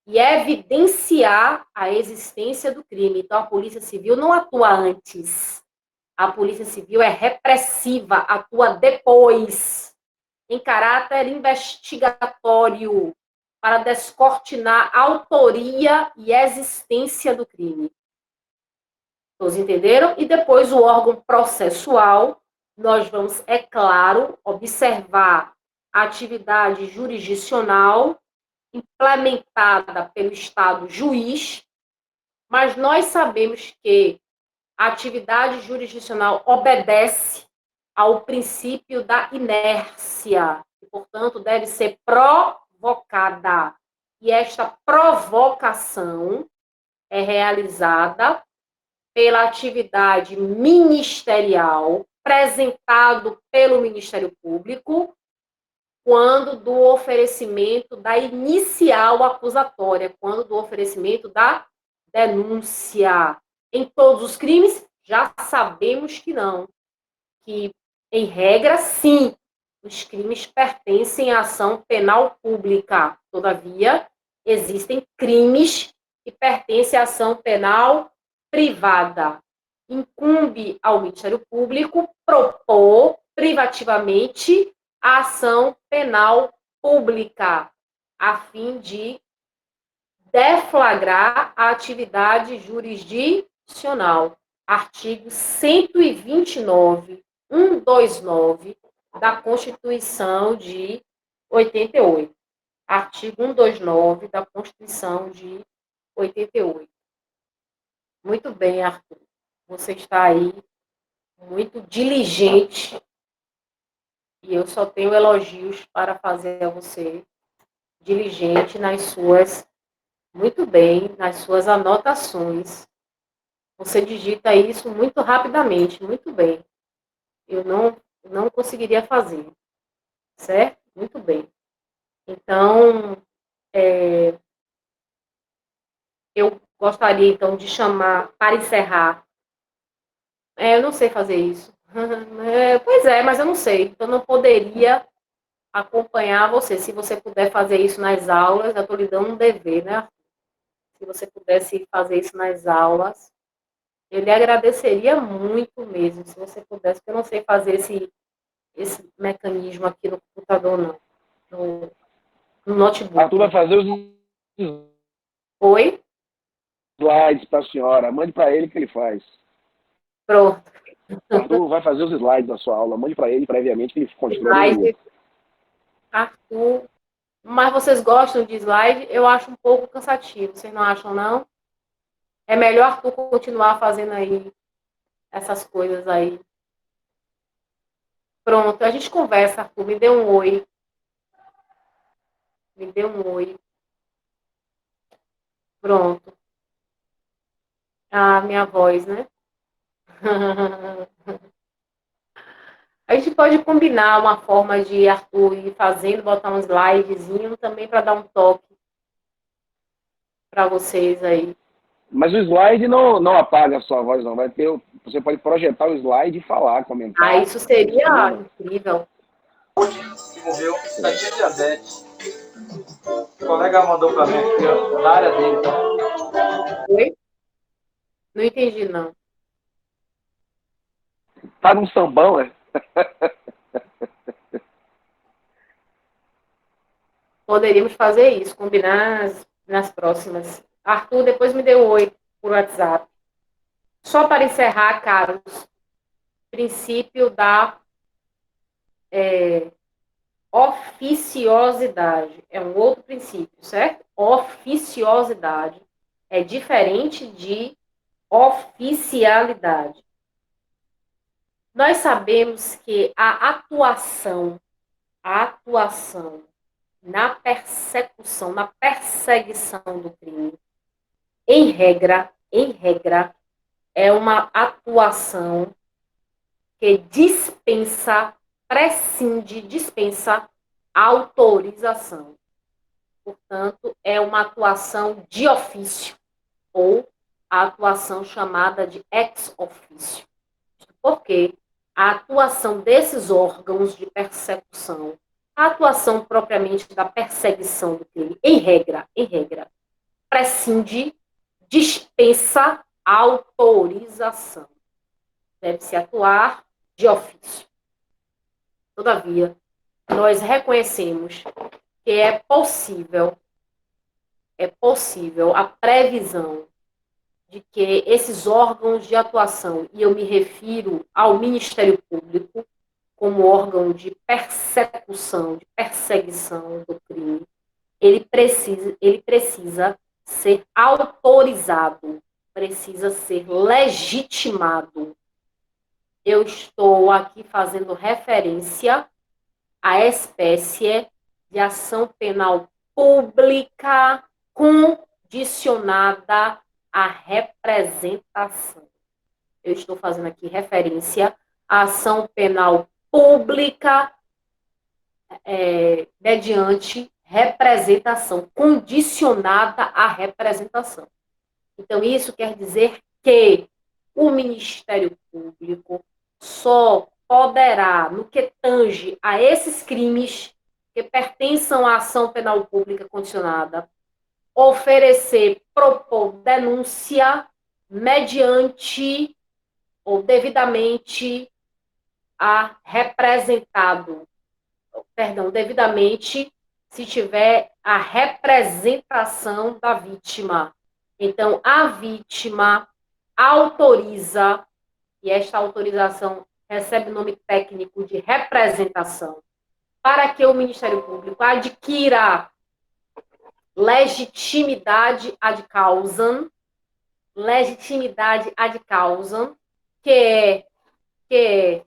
e evidenciar a existência do crime. Então, a Polícia Civil não atua antes. A Polícia Civil é repressiva, atua depois, em caráter investigatório, para descortinar a autoria e existência do crime. Todos entenderam? E depois o órgão processual, nós vamos, é claro, observar a atividade jurisdicional implementada pelo Estado juiz, mas nós sabemos que a atividade jurisdicional obedece ao princípio da inércia, e, portanto, deve ser provocada. E esta provocação é realizada pela atividade ministerial, apresentado pelo Ministério Público, quando do oferecimento da inicial acusatória, quando do oferecimento da denúncia. Em todos os crimes, já sabemos que não. Que, em regra, sim, os crimes pertencem à ação penal pública. Todavia, existem crimes que pertencem à ação penal privada. Incumbe ao Ministério Público propor privativamente a ação penal pública, a fim de deflagrar a atividade jurisdicional. Artigo 129, 129 da Constituição de 88. Artigo 129 da Constituição de 88. Muito bem, Arthur. Você está aí muito diligente e eu só tenho elogios para fazer a você. Diligente nas suas, muito bem, nas suas anotações. Você digita isso muito rapidamente, muito bem. Eu não conseguiria fazer, certo? Muito bem. Então, eu gostaria, então, de chamar, para encerrar. Eu não sei fazer isso. Pois é, mas eu não sei. Então, não poderia acompanhar você. Se você puder fazer isso nas aulas, eu estou lhe dando um dever, né? Se você pudesse fazer isso nas aulas, eu lhe agradeceria muito mesmo, se você pudesse, porque eu não sei fazer esse mecanismo aqui no computador, não. No notebook. Arthur vai fazer os Oi? slides para a senhora. Mande para ele que ele faz. Pronto. Arthur vai fazer os slides da sua aula. Mande para ele previamente que ele constrói. Slide. Arthur. Mas vocês gostam de slide? Eu acho um pouco cansativo. Vocês não acham, não? É melhor Arthur continuar fazendo aí essas coisas aí. Pronto, a gente conversa, Arthur. Me dê um oi. Me dê um oi. Pronto. Ah, minha voz, né? A gente pode combinar uma forma de Arthur ir fazendo, botar um slidezinho também para dar um toque para vocês aí. Mas o slide não apaga a sua voz, não. Você pode projetar o slide e falar, comentar. Ah, isso seria incrível. Que morreu, está de diabetes. O colega mandou para mim aqui, ó, na área dele. Oi? Não entendi, não. Tá num sambão, é? Poderíamos fazer isso, combinar nas próximas. Arthur, depois me dê um oi por WhatsApp. Só para encerrar, caros, princípio da oficiosidade. É um outro princípio, certo? Oficiosidade é diferente de oficialidade. Nós sabemos que a atuação na persecução, na perseguição do crime, em regra, é uma atuação que dispensa autorização. Portanto, é uma atuação de ofício, ou a atuação chamada de ex officio. Por quê? A atuação desses órgãos de persecução, a atuação propriamente da perseguição do crime, em regra, dispensa autorização. Deve-se atuar de ofício. Todavia, nós reconhecemos que é possível a previsão de que esses órgãos de atuação, e eu me refiro ao Ministério Público como órgão de persecução, de perseguição do crime, ele precisa ser autorizado, precisa ser legitimado. Eu estou aqui fazendo referência à espécie de ação penal pública condicionada à representação. Eu estou fazendo aqui referência à ação penal pública mediante representação, condicionada à representação. Então, isso quer dizer que o Ministério Público só poderá, no que tange a esses crimes que pertençam à ação penal pública condicionada, oferecer, propor denúncia mediante ou devidamente devidamente se tiver a representação da vítima. Então, a vítima autoriza, e esta autorização recebe o nome técnico de representação, para que o Ministério Público adquira legitimidade ad causam, que é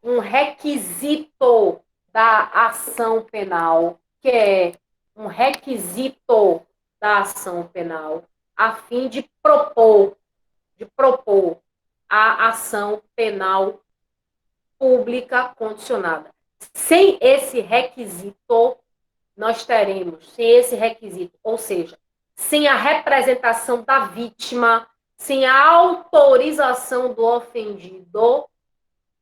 um requisito da ação penal, a fim de propor a ação penal pública condicionada. Sem esse requisito, ou seja, sem a representação da vítima, sem a autorização do ofendido,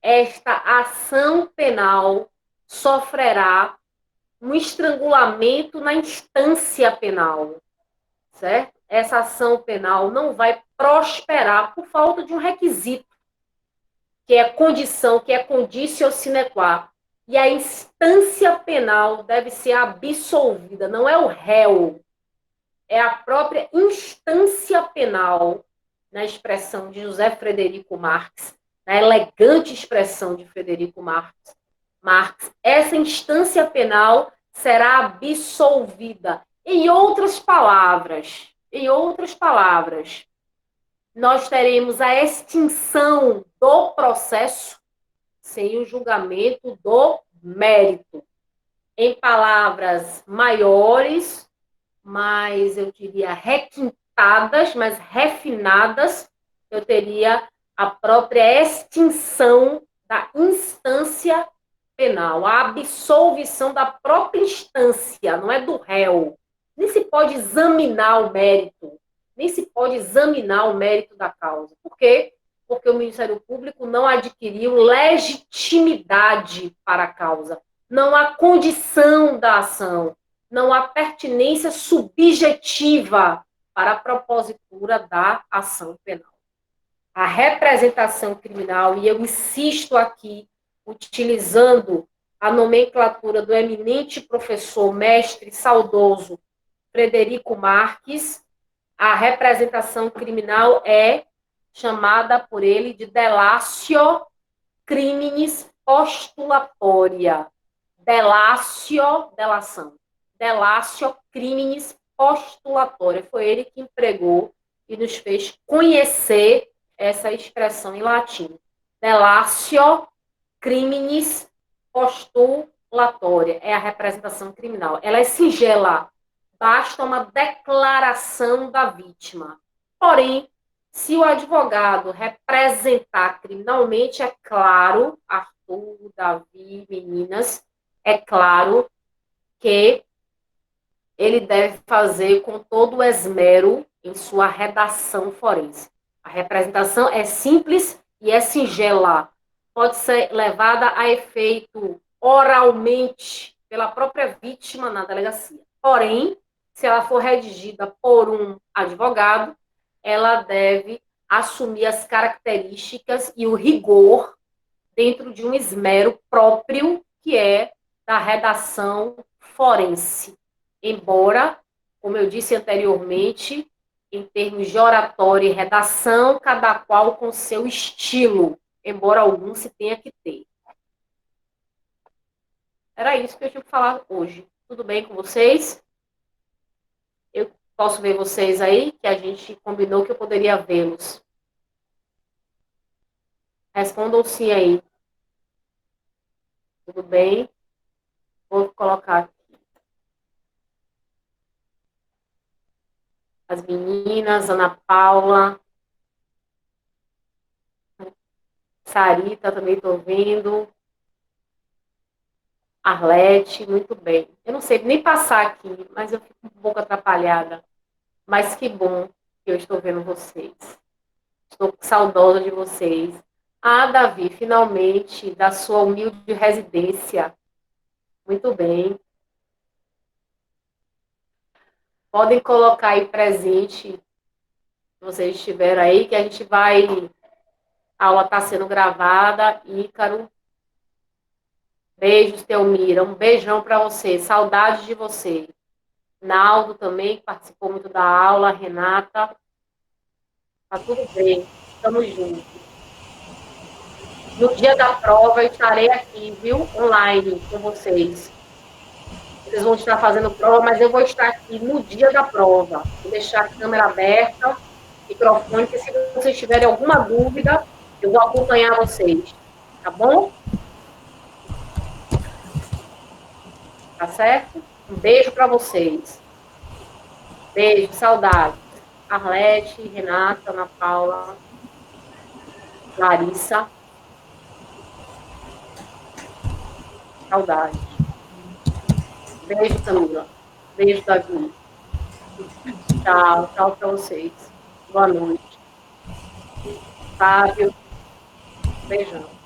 esta ação penal sofrerá um estrangulamento na instância penal, certo? Essa ação penal não vai prosperar por falta de um requisito, que é condição, que é conditio sine qua. E a instância penal deve ser absolvida, não é o réu, é a própria instância penal, na expressão de José Frederico Marx, na elegante expressão de Frederico Marx, essa instância penal será absolvida. Em outras palavras, nós teremos a extinção do processo sem o julgamento do mérito. Em palavras maiores, mais, eu diria, requintadas, mais refinadas, eu teria a própria extinção da instância penal, a absolvição da própria instância, não é do réu. Nem se pode examinar o mérito, da causa. Por quê? Porque o Ministério Público não adquiriu legitimidade para a causa. Não há condição da ação, não há pertinência subjetiva para a propositura da ação penal. A representação criminal, e eu insisto aqui, utilizando a nomenclatura do eminente professor, mestre, saudoso Frederico Marques, a representação criminal é chamada por ele de delatio criminis postulatoria. Delação. Delatio criminis postulatoria. Foi ele que empregou e nos fez conhecer essa expressão em latim. Delatio criminis postulatoria. É a representação criminal. Ela é singela. Basta uma declaração da vítima. Porém, se o advogado representar criminalmente, é claro, Arthur, Davi, meninas, é claro que ele deve fazer com todo o esmero em sua redação forense. A representação é simples e é singela. Pode ser levada a efeito oralmente pela própria vítima na delegacia. Porém, se ela for redigida por um advogado, ela deve assumir as características e o rigor dentro de um esmero próprio, que é da redação forense. Embora, como eu disse anteriormente, em termos de oratória e redação, cada qual com seu estilo, embora algum se tenha que ter. Era isso que eu tinha que falar hoje. Tudo bem com vocês? Eu posso ver vocês aí, que a gente combinou que eu poderia vê-los. Respondam sim aí. Tudo bem? Vou colocar aqui. As meninas, Ana Paula, Sarita, também estou vendo. Arlete, muito bem. Eu não sei nem passar aqui, mas eu fico um pouco atrapalhada. Mas que bom que eu estou vendo vocês. Estou saudosa de vocês. Ah, Davi, finalmente, da sua humilde residência. Muito bem. Podem colocar aí presente, se vocês estiverem aí, que a gente vai... A aula está sendo gravada. Ícaro. Beijos, Teomira. Um beijão para você. Saudades de você. Naldo também, que participou muito da aula. Renata. Tá tudo bem. Estamos juntos. No dia da prova, eu estarei aqui, viu? Online com vocês. Vocês vão estar fazendo prova, mas eu vou estar aqui no dia da prova. Vou deixar a câmera aberta, microfone, porque se vocês tiverem alguma dúvida, eu vou acompanhar vocês. Tá bom? Tá certo? Um beijo para vocês. Beijo, saudades. Arlete, Renata, Ana Paula, Larissa. Saudades. Beijo, Camila. Beijo, Davi. Tchau, tchau para vocês. Boa noite. Fábio. Beijão.